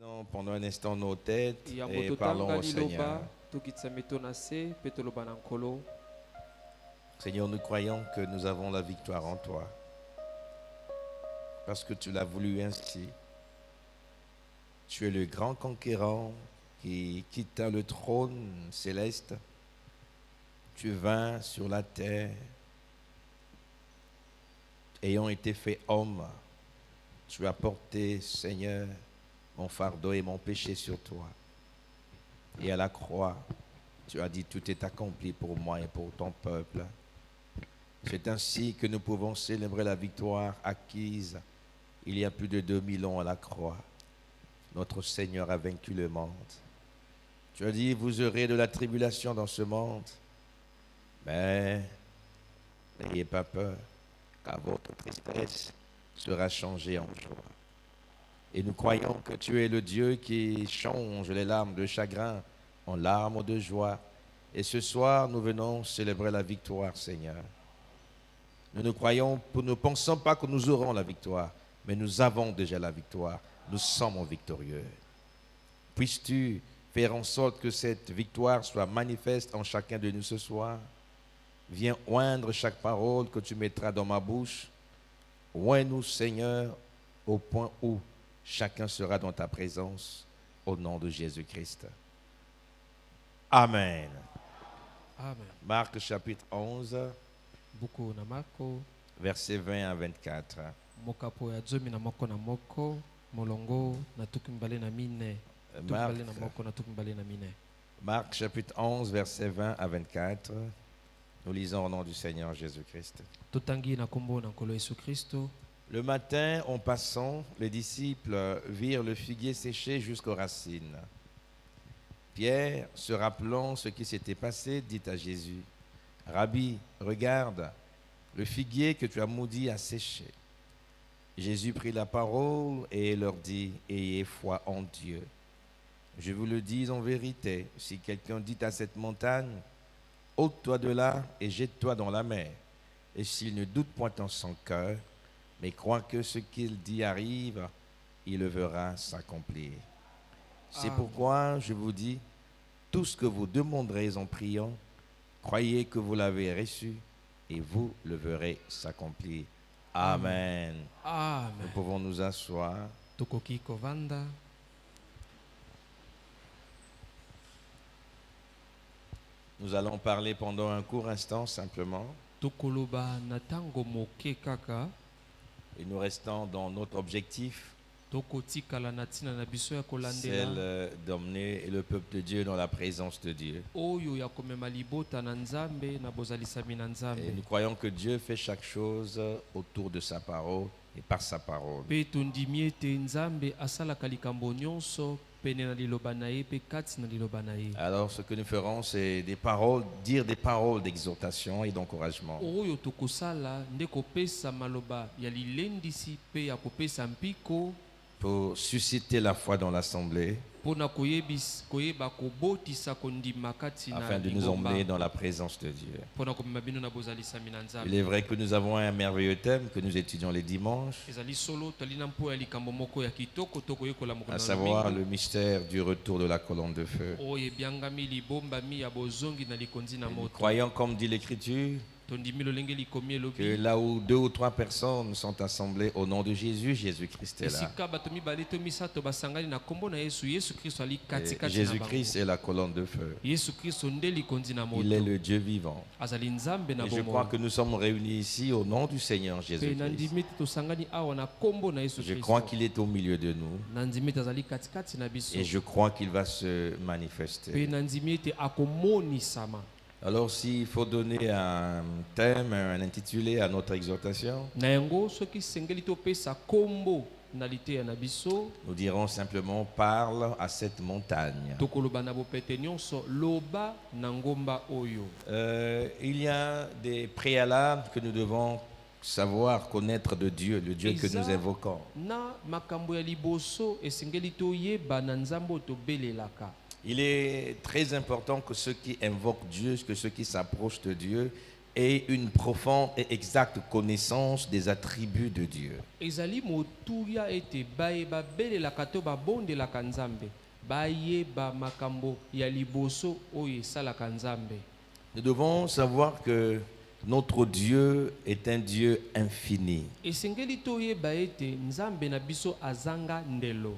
Non, pendant un instant nos têtes et parlons au Seigneur. Seigneur, nous croyons que nous avons la victoire en toi. Parce que tu l'as voulu ainsi. Tu es le grand conquérant qui quitta le trône céleste. Tu vins sur la terre, ayant été fait homme. Tu as porté, Seigneur, mon fardeau et mon péché sur toi. Et à la croix, tu as dit, tout est accompli pour moi et pour ton peuple. C'est ainsi que nous pouvons célébrer la victoire acquise il y a plus de 2000 ans à la croix. Notre Seigneur a vaincu le monde. Tu as dit, vous aurez de la tribulation dans ce monde, mais n'ayez pas peur, car votre tristesse sera changée en joie. Et nous croyons que tu es le Dieu qui change les larmes de chagrin en larmes de joie. Et ce soir, nous venons célébrer la victoire, Seigneur. Nous ne pensons pas que nous aurons la victoire, mais nous avons déjà la victoire. Nous sommes victorieux. Puisses-tu faire en sorte que cette victoire soit manifeste en chacun de nous ce soir? Viens oindre chaque parole que tu mettras dans ma bouche. Oins-nous, Seigneur, au point où chacun sera dans ta présence, au nom de Jésus-Christ. Amen. Amen. Marc chapitre 11, Buku na Marko versets 20 à 24. mokapo ya 10 na moko molongo na tukimbale na mine tukimbale na moko na tukimbale na mine. Marc chapitre 11, versets 20 à 24. Nous lisons au nom du Seigneur Jésus-Christ. Totangi na kombo na nkolo Yesu Kristo. Le matin, en passant, les disciples virent le figuier séché jusqu'aux racines. Pierre, se rappelant ce qui s'était passé, dit à Jésus, « Rabbi, regarde, le figuier que tu as maudit a séché. » Jésus prit la parole et leur dit, « Ayez foi en Dieu. Je vous le dis en vérité, si quelqu'un dit à cette montagne, « Ôte-toi de là et jette-toi dans la mer. » Et s'il ne doute point en son cœur, mais croit que ce qu'il dit arrive, il le verra s'accomplir. C'est pourquoi je vous dis, tout ce que vous demanderez en priant, croyez que vous l'avez reçu et vous le verrez s'accomplir. Amen. Amen. Nous pouvons nous asseoir. Tokoki kovanda. Nous allons parler pendant un court instant simplement. Tokoloba na tango moke kaka. Et nous restons dans notre objectif, Tokotikala na tina na biso ya kolandela. celle d'emmener le peuple de Dieu dans la présence de Dieu. Oyo ya komema libota na nzambe na bozalisami na Et nzambe. nous croyons que Dieu fait chaque chose autour de sa parole et par sa parole. Pe tondimi ete nzambe asalaka likambo nyonso pene na liloba na ye pe kati na liloba na ye. Alors ce que nous ferons, c'est des paroles, dire des paroles d'exhortation et d'encouragement. Oyo tokosala nde kopesa maloba ya lilendisi pe ya kopesa mpiko Pour susciter la foi dans l'assemblée, pona koyeba kobotisa kondima kati na afin de nous lingomba emmener dans la présence de Dieu. pona komema bino na bozalisami na nzambe. Il est vrai que nous avons un merveilleux thème que nous étudions les dimanches, Ezali solo talina mpo ya likambo moko ya kitoko tokoyekola mokolo à na savoir lomingo. le mystère du retour de la colonne de feu. Oyo ebyangami libombami ya bozongi na likonzi na Et nous moto. croyons, comme dit l'Écriture, Tondimi lolenge likomi que elobi là où 2 ou 3 personnes sont assemblées au nom de Jésus, Jésus-Christ est là. esika bato mibale to misato basangani na kombo na Yesu. Yesu Kristo ali Et katikati na Jésus-Christ bango. est la colonne de feu. Yesu Kristo nde likonzi na Il est moto. le Dieu vivant. Azali nzambe na Et je crois bomoi. que nous sommes réunis ici au nom du Seigneur Pe Jésus-Christ. nandimi ete tosangani awa na kombo na Yesu Je Kristo. crois qu'il est au milieu de nous Nandimi ete azali katikati na biso. et je crois qu'il va se Pe manifester. nandimi ete akomonisama. Alors s'il faut donner un thème, un intitulé à notre exhortation, Na yango soki sengeli topesa kombo na liteya na biso nous dirons simplement parle à cette montagne. tokoloba na bopete nyonso loba na ngomba oyo. Il y a des préalables que nous devons savoir connaître de Dieu, le Dieu que nous invoquons. Na makambo ya liboso esengeli toyeba na nzambe oyo tobelelaka. Il est très important que ceux qui invoquent Dieu, que ceux qui s'approchent de Dieu, et une profonde et exacte connaissance des attributs de Dieu. ezali motuya ete bayeba belelaka to babondelaka nzambe bayeba makambo ya liboso oyo esalaka nzambe. Nous devons savoir que notre Dieu est un Dieu infini. esengeli toyeba ete nzambe na biso azanga ndelo.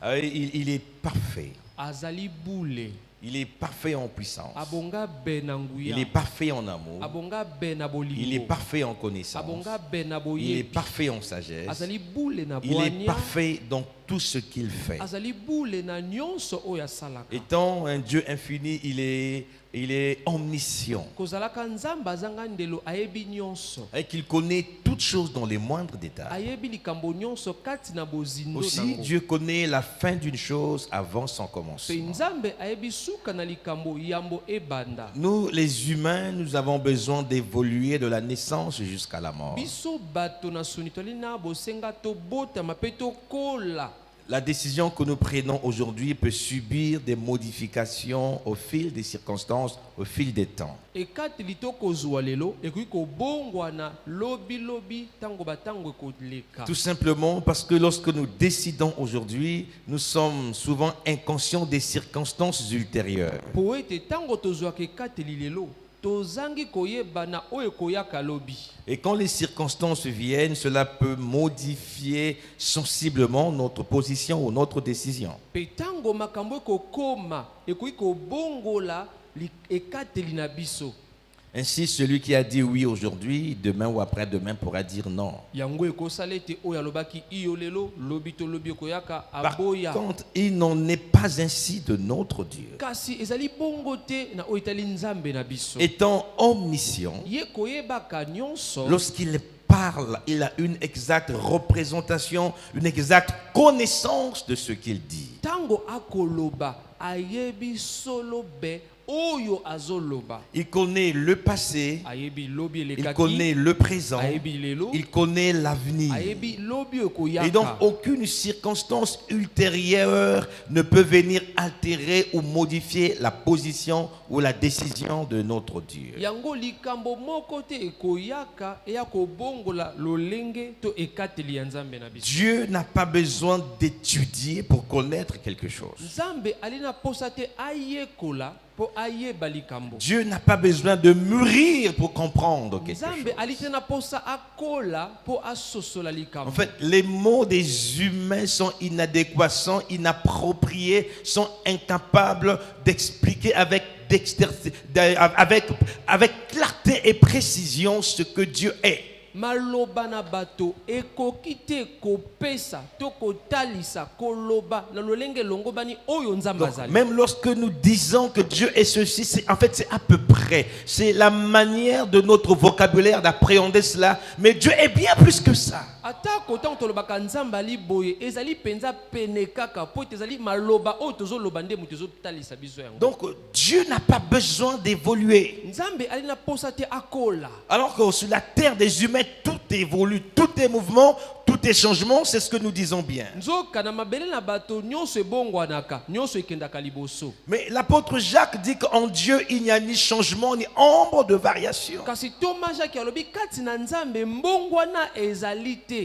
Il est parfait. azali bule. Il est parfait en puissance. abonga be na nguya. Il est parfait en amour. abonga be na bolingo. Il est parfait en connaissance. abonga be na Il est boyebi. parfait en sagesse. azali bule na Il est bwania. parfait dans tout ce qu'il fait. azali bule na nyonso oyo asalaka. Étant un Dieu infini, il est omniscient. kozalaka nzambe azanga ndelo ayebi nyonso. Et qu'il connaît toutes choses dans les moindres détails. ayebi likambo nyonso kati na bozindo Aussi, nango. Dieu connaît la fin d'une chose avant son Pe commencement. nzambe ayebi suka na likambo yambo ebanda. Nous, les humains, nous avons besoin d'évoluer de la naissance jusqu'à la mort. biso bato na soni toli na bosenga tobotama mpe tokola. La décision que nous prenons aujourd'hui peut subir des modifications au fil des circonstances, au fil des temps. ekateli tokozwa lelo ekoki kobongwana lobi ntango batango ekoleka. Tout simplement parce que lorsque nous décidons aujourd'hui, nous sommes souvent inconscients des circonstances ultérieures. po ete ntango tozwaka ekateli lelo tozangi koyeba na oyo ekoyaka lobi. Et quand les circonstances viennent, cela peut modifier sensiblement notre position ou notre décision. Pe ntango makambo ekokoma ekoki kobongola ekateli na biso. Ainsi, celui qui a dit oui aujourd'hui, demain ou après-demain pourra dire non. yango ekosala ete oyo alobaki iyo lelo lobi to lobi ekoyaka Par aboya. contre, il n'en est pas ainsi de notre Dieu. kasi ezali bongo te na oyo etali nzambe na biso. Étant omniscient, ye koyebaka nyonso. lorsqu'il parle, il a une exacte représentation, une exacte connaissance de ce qu'il dit. ntango akoloba ayebi solo be oyo azoloba. Il connaît le passé, ayebi lobi il elekaki. connaît le présent, ayebi lelo. il connaît l'avenir. ayebi lobi Et ekoyaka. donc, aucune circonstance ultérieure ne peut venir altérer ou modifier la position ou la décision de notre Dieu. yango likambo moko te ekoyaka eya kobongola lolenge to ekateli ya nzambe na biso. Dieu n'a pas besoin d'étudier pour connaître quelque chose. nzambe alina posa te ayekola po ayeba likambo. Dieu n'a pas besoin de mûrir pour comprendre quelque chose. nzambe ali te na posa akola po asosola likambo. En fait, les mots des humains sont inadéquats, sont inappropriés, sont incapables d'expliquer avec clarté et précision ce que Dieu est. maloba na bato ekoki te kopesa to kotalisa koloba na lolenge longo bani oyo nzambe Donc, azali. même lorsque nous disons que Dieu est ceci, c'est à peu près. C'est la manière de notre vocabulaire d'appréhender cela. Mais Dieu est bien plus que ça. atako ntango tolobaka nzambe ali boye ezali penza pene kaka po ete ezali maloba oyo tozoloba nde moto ezotalisa biso yango. Donc, Dieu n'a pas besoin d'évoluer. nzambe ali na posa te akola. Alors que sur la terre des humains, tout évolue, tout est mouvement, tout est changement, c'est ce que nous disons bien. nzoka na mabele na bato nyonso ebongwanaka nyonso ekendaka liboso. Mais l'apôtre Jacques dit qu'en Dieu, il n'y a ni changement, ni ombre de variation. kasi Thomas Jacques alobi kati na nzambe mbongwana ezali te.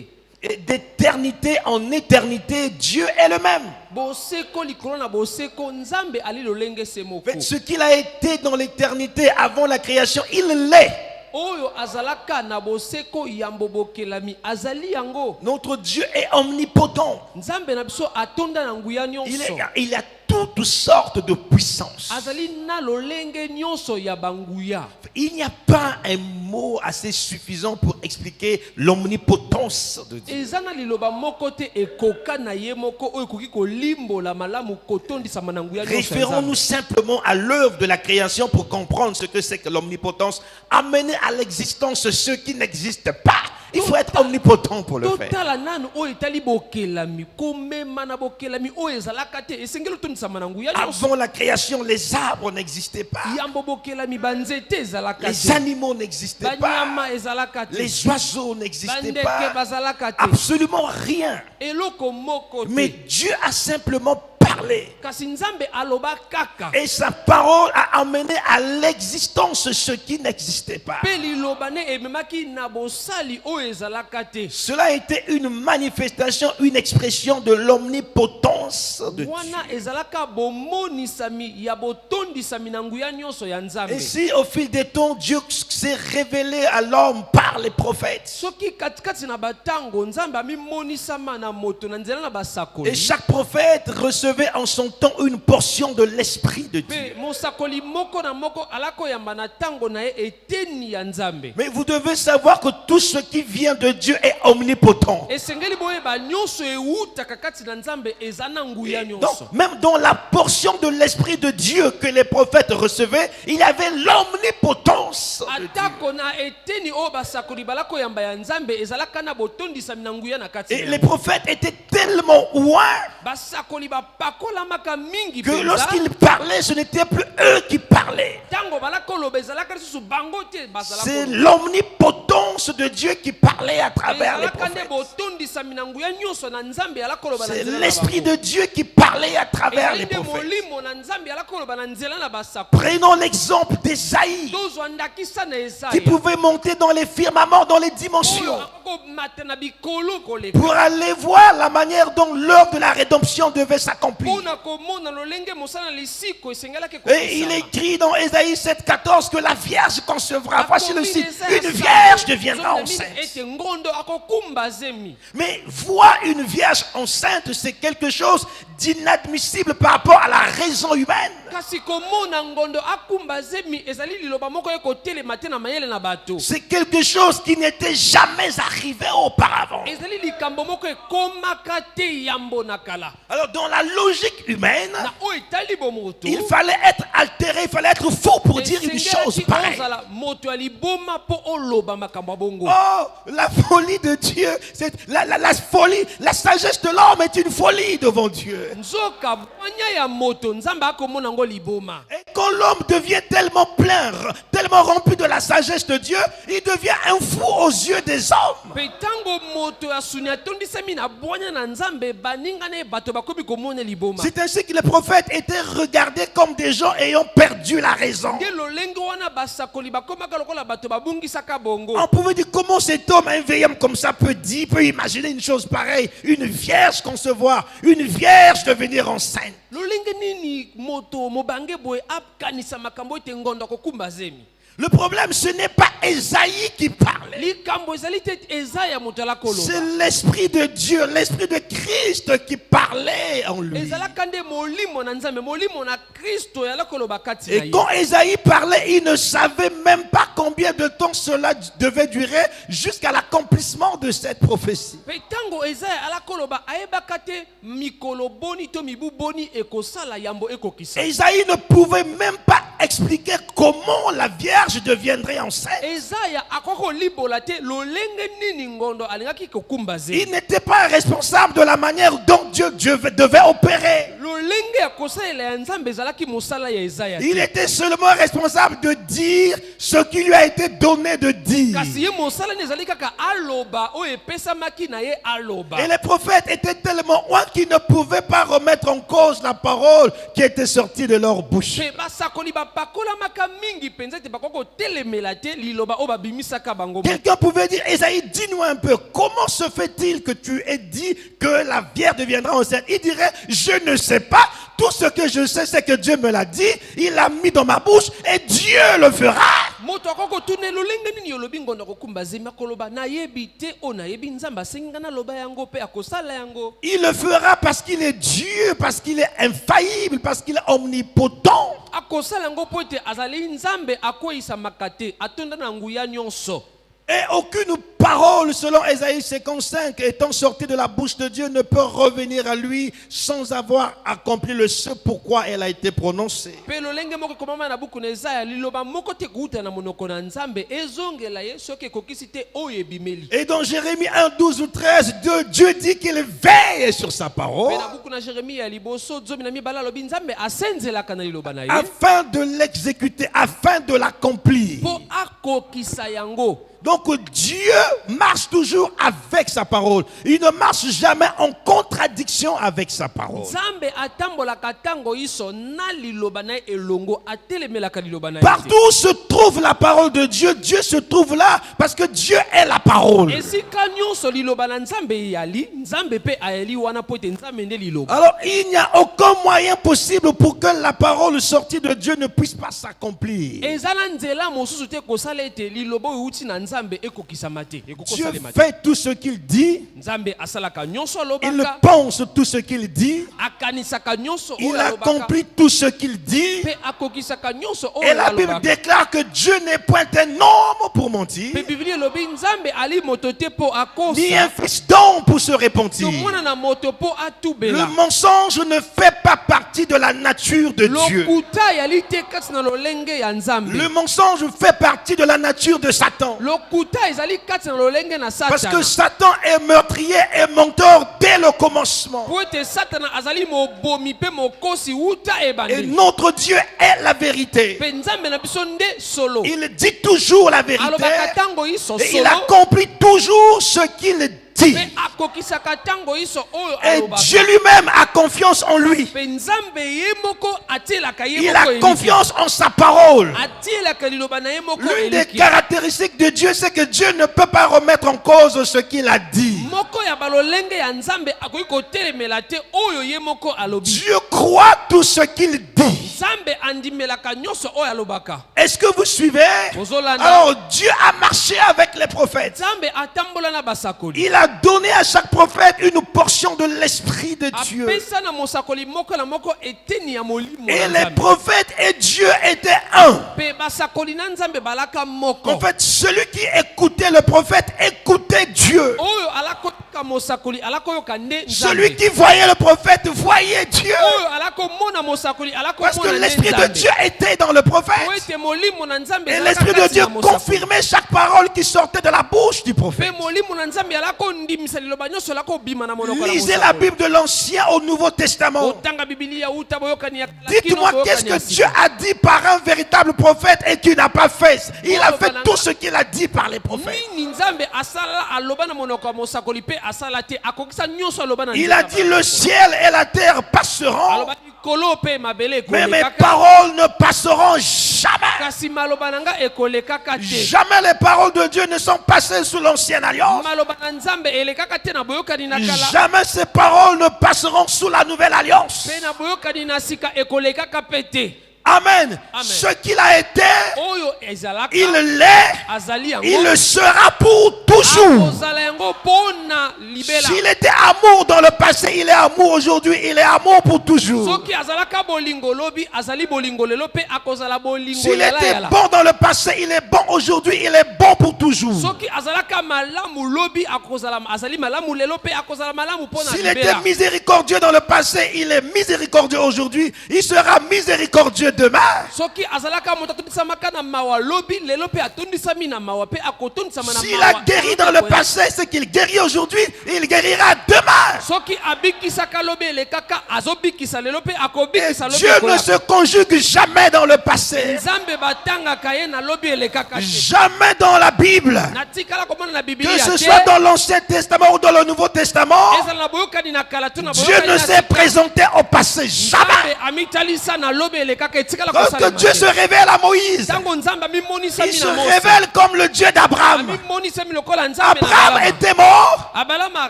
Et d'éternité en éternité, Dieu est le même. boseko likolo na boseko nzambe ali lolenge se En moko. fait, ce qu'il a été dans l'éternité avant la création, il l'est. oyo azalaka na boseko yambo bokelami azali yango. Notre Dieu est omnipotent. nzambe na biso atonda na nguya nyonso. Il a toutes sortes de puissances. azali na lolenge nyonso ya banguya. Il n'y a pas un mot assez suffisant pour expliquer l'omnipotence de Dieu. eza na liloba moko te ekoka na ye moko oyo ekoki kolimbola malamu kotondisama na nguya nyonso ya Référons-nous Nzambe. simplement à l'œuvre de la création pour comprendre ce que c'est que l'omnipotence. Amener à l'existence ce qui n'existe pas. Il faut être omnipotent pour le faire. totala nanu oyo etali bokelami komema na bokelami oyo ezalaka te esengeli otondisama na nguya nyonso. Avant la création, les arbres n'existaient pas. yambo bokelami banzete ezalaka Les te. animaux n'existaient pas. banyama ezalaka te. Les oiseaux n'existaient bandeke pas. bazalaka te. Absolument rien. eloko moko Mais te. Dieu a simplement parlé. kasi nzambe aloba kaka Et sa parole a amené à l'existence ce qui n'existait pas. mpe liloba ne ememaki na bosali oyo ezalaka te. Cela a été une manifestation, une expression de l'omnipotence de Dieu. wana ezalaka bomonisami ya botondisami na nguya nyonso ya nzambe. Et si au fil des temps, Dieu s'est révélé à l'homme par les prophètes, soki katikati na batango nzambe amimonisama na moto na nzela na et basakoli chaque prophète recevait en son temps une portion de l'Esprit de Dieu. mpe mosakoli moko na moko alakoyamba na ntango na ye eteni ya nzambe. Mais vous devez savoir que tout ce qui vient de Dieu est omnipotent. esengeli boyeba nyonso ewutaka kati na nzambe eza na nguya Donc, nyonso. même dans la portion de l'Esprit de Dieu que les prophètes recevaient, il y avait l'omnipotence de Dieu. atako na eteni oyo basakoli balakoyamba ya nzambe ezalaka na botondisami na nguya na kati Et na les yango. prophètes étaient tellement loin basakoli bapakolamaka mingi que mpenza lorsqu'ils parlaient, ce n'était plus eux qui parlaient. ntango balakoloba ezalaka lisusu bango te C'est l'omnipotence de Dieu qui parlait à travers les ezalaka nde prophètes. botondisami na nguya nyonso na nzambe alakoloba na C'est nzela na l'Esprit bango. de Dieu qui parlait à travers ezali les nde prophètes. molimo na nzambe alakoloba na nzela na basakoli. Prenons l'exemple d'Ésaïe tozwa ndakisa na qui esaya pouvait monter dans les firmaments, dans les oyo dimensions, akomata na bikolo koleka pour aller voir la manière dont l'œuvre de la rédemption devait s'accomplir. mpona komona lolenge mosala na lisiko esengelaki Et il kokisama. écrit dans Ésaïe 7,14 que la Vierge concevra. Voici le Akomi site. na Esaya Une Vierge deviendra zomi na enceinte. mine ete ngondo akokumba zemi. Mais voir une Vierge enceinte, c'est quelque chose d'inadmissible par rapport à la raison humaine. kasi komona ngondo akumba zemi ezali liloba moko ekotelema te na mayele na bato. C'est quelque chose qui n'était jamais arrivé auparavant. ezali likambo moko ekomaka te yambo na kala. Alors dans la logique humaine, na oyo etali bomoto il fallait être altéré, il fallait être fou pour dire une chose esengelaki pareille. ozala moto ya liboma mpo oloba makambo ya bongo. Oh, la folie de Dieu, c'est la folie, la sagesse de l'homme est une folie devant Dieu. nzoka mwanya ya moto nzambe akomona ngo liboma. Et quand l'homme devient tellement plein, tellement rempli de la sagesse de Dieu, il devient un fou aux yeux des hommes. mpe ntango moto ya suni atondisami na bwanya na nzambe baninga na ye bato bakomi komona liboma. C'est ainsi que les prophètes étaient regardés comme des gens ayant perdu la raison. nde lolenge wana basakoli bakomaka lokola bato babungisaka bongo. On pouvait dire comment cet homme, un vieil homme comme ça, peut imaginer une chose pareille. Une vierge concevoir, une vierge devenir enceinte. lolenge nini moto mobange boye akanisa makambo ete ngondo akokumba zemi. Le problème, ce n'est pas Ésaïe qui parlait. likambo ezali te eza ya moto alakoloba. C'est l'Esprit de Dieu, l'Esprit de Christ qui parlait en lui. ezalaka nde molimo na nzambe molimo na kristo yalakoloba kati na Et ye. quand Ésaïe parlait, il ne savait même pas combien de temps cela devait durer jusqu'à l'accomplissement de cette prophétie. mpe ntango ezaya alakoloba ayebaka te mikolo boni to mibu boni ekosala yambo ekokisa. Ésaïe ne pouvait même pas expliquer comment la Vierge deviendrait enceinte. ezaya akoki kolibola te lolenge nini ngondo alingaki kokumba Il zemi. n'était pas responsable de la manière dont Dieu devait opérer. lolenge ya kosalela ya nzambe ezalaki mosala ya ezaya Il te. était seulement responsable de dire ce qui lui a été donné de dire. kasi ye mosala nde ezali kaka aloba oyo epesamaki na ye aloba. Et les prophètes étaient tellement loin qu'ils ne pouvaient pas remettre en cause la parole qui était sortie de leur bouche. mpe basakoli bapakolamaka mingi mpenza ete bakoki kotelemela te liloba oyo babimisaka bango. Quelqu'un pouvait dire, Ésaïe, dis-nous un peu, comment se fait-il que tu aies dit que la Vierge deviendra enceinte? Il dirait, je ne sais pas. Tout ce que je sais, c'est que Dieu me l'a dit, il l'a mis dans ma bouche et Dieu le fera. moto akoki kotuna lolenge nini olobi ngondo akokumba zemi akoloba nayebi te oyo nayebi nzambe asengi nga naloba yango mpe akosala yango. Il le fera parce qu'il est Dieu, parce qu'il est infaillible, parce qu'il est omnipotent. akosala yango mpo ete azali nzambe akweisamaka te atonda na nguya nyonso. Et aucune parole, selon Ésaïe 55, étant sortie de la bouche de Dieu, ne peut revenir à lui sans avoir accompli le ce pourquoi elle a été prononcée. mpe lolenge moko ekomama na buku na ezaya liloba moko te kuuta na monoko na nzambe ezongela ye soki ekokisi te oyo ebimeli. Et dans Jérémie 1, 12 ou 13, Dieu dit qu'il veille sur sa parole mpe na buku na jeremi ya liboso 12 alobi nzambe asenzelaka na liloba na ye afin de l'exécuter, afin de l'accomplir. mpo akokisa yango. Donc Dieu marche toujours avec sa parole. Il ne marche jamais en contradiction avec sa parole. Nzambe atambolaka tango iso na liloba na elongo atelemelaka liloba na. Partout où se trouve la parole de Dieu, Dieu se trouve là parce que Dieu est la parole. Esika nyonso liloba na Nzambe yali, Nzambe pe ayali wana pote Nzambe nde liloba. Alors il n'y a aucun moyen possible pour que la parole sortie de Dieu ne puisse pas s'accomplir. Ezala nzela mosusu te kosala ete liloba uti na Nzambe ekokisama te. Dieu fait tout ce qu'il dit. Nzambe asalaka nyonso Il alobaka. pense tout ce qu'il dit. Akanisaka nyonso Il oyo alobaka. accomplit tout ce qu'il dit. Pe akokisaka nyonso oyo Et la Bible alobaka. déclare que Dieu n'est point un homme pour mentir, Pe Biblia elobi Nzambe ali moto te po akosa. ni un fils d'homme pour se repentir. Tomona na moto po Le atubela. mensonge ne fait pas partie de la nature de Dieu. Lokuta yali te kati na lolenge ya Nzambe. Le mensonge fait partie de la nature de Satan. Lokuta ezali kati na lolenge na Parce Satana. que Satan est meurtrier et menteur dès le commencement. Po ete Satana azali mobomi pe mokosi uta Et ebandeli. notre Dieu est la vérité. Pe Nzambe na biso nde solo. Il dit toujours la vérité. Alobaka tango iso Et il solo. accomplit toujours ce qu'il dit. Pe akokisaka tango iso oyo Et alobaka. Dieu lui-même a confiance en lui. Pe Nzambe ye moko atielaka ye Il moko a eliki. confiance en sa parole. Atielaka liloba na ye moko L'une des eliki. caractéristiques de Dieu, c'est que Dieu ne peut pas remettre en cause ce qu'il a dit. Moko ya balolenge ya Nzambe akoki kotelemela te oyo ye moko alobi. Dieu croit tout ce qu'il dit. Nzambe andimelaka nyonso oyo alobaka. Est-ce que vous suivez? Ozolanda. Alors Dieu a marché avec les prophètes. Nzambe atambola na basakoli. Il a donné à chaque prophète une portion de l'Esprit de Dieu. Apesa na mosakoli moko na moko eteni ya molimo Et na les Nzambe. prophètes et Dieu étaient un. Pe basakoli na Nzambe balaka moko. En fait, celui qui écoutait le prophète écoutait Dieu. Oyo alakoyoka mosakoli alakoyoka nde Celui Nzambe. qui voyait le prophète voyait Dieu. Oyo alakomona mosakoli Parce que alakomona nde l'Esprit de Nzambe. Dieu était dans le Po prophète. ete molimo na Nzambe Et ezalaka l'Esprit de kati Dieu na mosakoli. confirmait chaque parole qui sortait de la bouche du Pe prophète. molimo na Nzambe alakondimisa liloba nyonso alakobima na monoko na Lisez la mosakoli. Bible de l'Ancien au Nouveau Testament. Otanga Biblia uta boyokani ya kala kino Dites-moi boyokani qu'est-ce ya que sika. Dieu a dit par un véritable prophète et qui n'a pas fait. Il a fait Bananga. tout ce qu'il a dit par les prophètes. Nini Nzambe asala aloba na monoko ya mosakoli pe asala te akokisa nyonso aloba na Il a dit le ciel et la terre passeront, aloba likolo pe mabele mais mes ekolekaka paroles ne passeront jamais. kasi maloba na nga ekolekaka te. Jamais les paroles de Dieu ne sont passées sous l'ancienne alliance. Maloba na Nzambe elekaka te na boyokani na kala Jamais ces paroles ne passeront sous la nouvelle alliance. pe na boyokani na sika ekolekaka pe te. Amen. Amen. Ce qu'il a été, Oyo ezalaka il l'est, azali yango il le sera pour toujours. akozala yango pona libela. S'il était amour dans le passé, il est amour aujourd'hui, il est amour pour toujours. Soki azalaka bolingo lobi azali bolingo lelo pe akozala bolingo S'il yala était yala. bon dans le passé, il est bon aujourd'hui, il est bon pour toujours. Soki azalaka malamu lobi akozala azali malamu lelo pe akozala malamu pona S'il était libela. miséricordieux dans le passé, il est miséricordieux aujourd'hui, il sera miséricordieux demain. Soki azalaka moto atondisama na mawa lobi lelo pe atondisami na mawa pe akotondisama na S'il a mawa. guéri dans le passé, ce qu'il guérit aujourd'hui, il guérira demain. Soki abikisaka lobi elekaka azobikisa lelo pe Et akobikisa lobi Dieu ne ekola. se conjugue jamais dans le passé. Nzambe batangaka ye na lobi elekaka te. Jamais dans la Bible. Natikala komona na Que Biblia ce te. soit dans l'Ancien Testament ou dans le Nouveau Testament, Ezala na boyokani na kala to na Dieu boyokani ne na s'est sika. présenté au passé. Jamais. Nzambe amitalisa na lobi elekaka etikala Lorsque kosalema Dieu te. se révèle à Moïse, Tango Nzambe amimonisa il se mina Mose. révèle comme le Dieu d'Abraham. Amimonisa mi lokola Nzambe na Abraham Balama. était mort. Abalama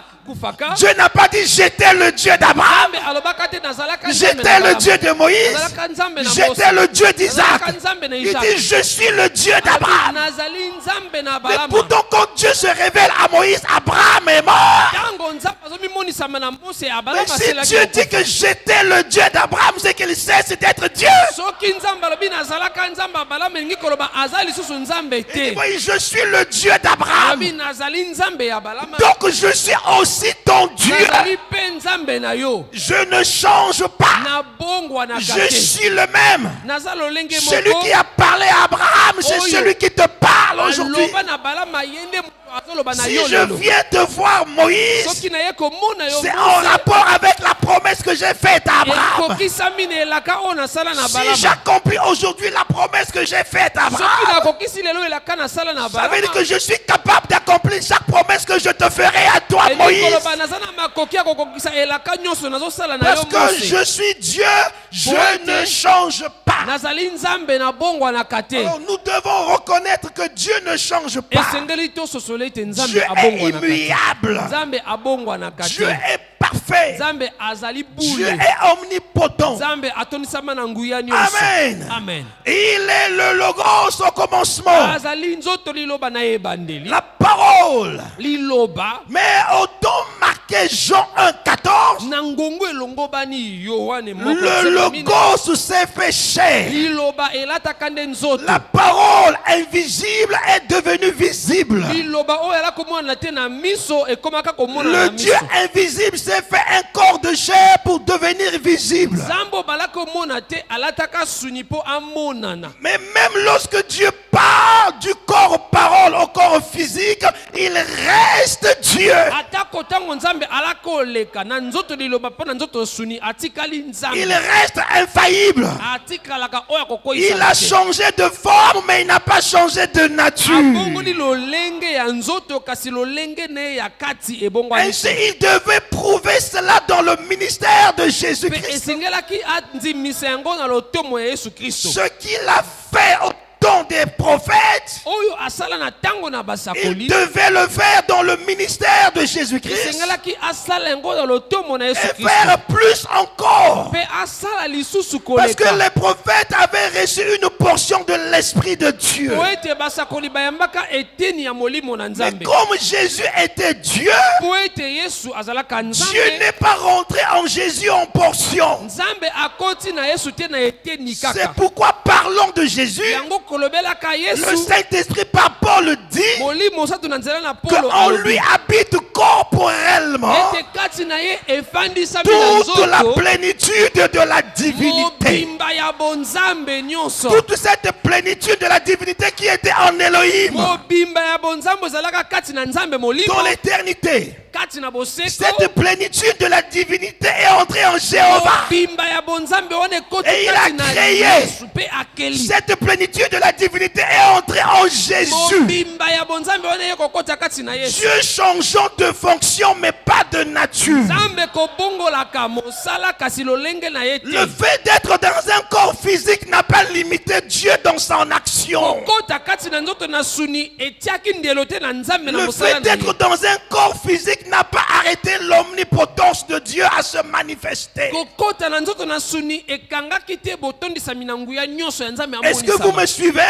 kufaka. Dieu n'a pas dit j'étais le Dieu d'Abraham. Nzambe alobaka te nazalaka Nzambe J'étais na le Balama. Dieu de Moïse. Nazalaka Nzambe na Mose. J'étais le Dieu d'Isaac. Nazalaka Nzambe na Il Isaac. dit je suis le Dieu Alobi, d'Abraham. nazali Nzambe na Mais Balama. pourtant quand Dieu se révèle à Moïse, Abraham est mort. Tango Nzambe azomimonisa na Mose Mais Abalama si aselaki Dieu kokufa. dit que j'étais le Dieu d'Abraham, c'est qu'il cesse d'être Dieu. Soki Nzambe alobi nazalaka Nzambe Abalama elingi koloba azali lisusu Nzambe Il te. dit, oui, je suis le Dieu d'Abraham. Alobi nazali Nzambe ya Balama. Donc je suis aussi ton Dieu. Nazali pe Nzambe na yo. Je ne change pas. Na bongwa na Je kate. suis le même. Naza lolenge Celui moko. qui a parlé à Abraham, c'est Oyo. celui qui te parle aujourd'hui. Aloba na Balama yende Si je viens de voir Moïse, c'est en rapport avec la promesse que j'ai faite à Abraham. Si j'accomplis aujourd'hui la promesse que j'ai faite à Abraham, ça veut dire que je suis capable d'accomplir chaque promesse que je te ferai à toi, Moïse. Parce que je suis Dieu, je ne change pas. Alors nous devons reconnaître que Dieu ne change pas. Dieu est immuable. Dieu est parfait. Dieu est omnipotent. Amen. Amen. Il est le logos au commencement. La parole. Mais autant marqué Jean 1,14. Le logos s'est fait chair. La parole invisible est devenue visible. Le Dieu invisible s'est fait un corps de chair pour devenir visible. Mais même lorsque Dieu part du corps parole au corps physique, il reste Dieu. Il reste infaillible. Il a changé de forme, mais il n'a pas changé de nature. Ainsi, il devait prouver cela dans le ministère de Jésus-Christ. Ce qu'il a fait au temps des prophètes, il devait le faire dans le ministère de Jésus-Christ. Et faire plus encore. Parce que les prophètes avaient reçu une portion de l'Esprit de Dieu. Mais comme Jésus était Dieu, Dieu n'est pas rentré en Jésus en portion. C'est pourquoi parlons de Jésus. Le Saint-Esprit par Paul dit qu'en lui habite corporellement toute la plénitude de la divinité. Toute cette plénitude de la divinité qui était en Elohim dans l'éternité. Cette plénitude de la divinité est entrée en Jéhovah. Et il a créé. Cette plénitude de la divinité est entrée en Jésus. Dieu changeant de fonction mais pas de nature. Le fait d'être dans un corps physique n'a pas limité Dieu dans son action. Le fait d'être dans un corps physique n'a pas arrêté l'omnipotence de Dieu à se manifester. Est-ce que vous me suivez?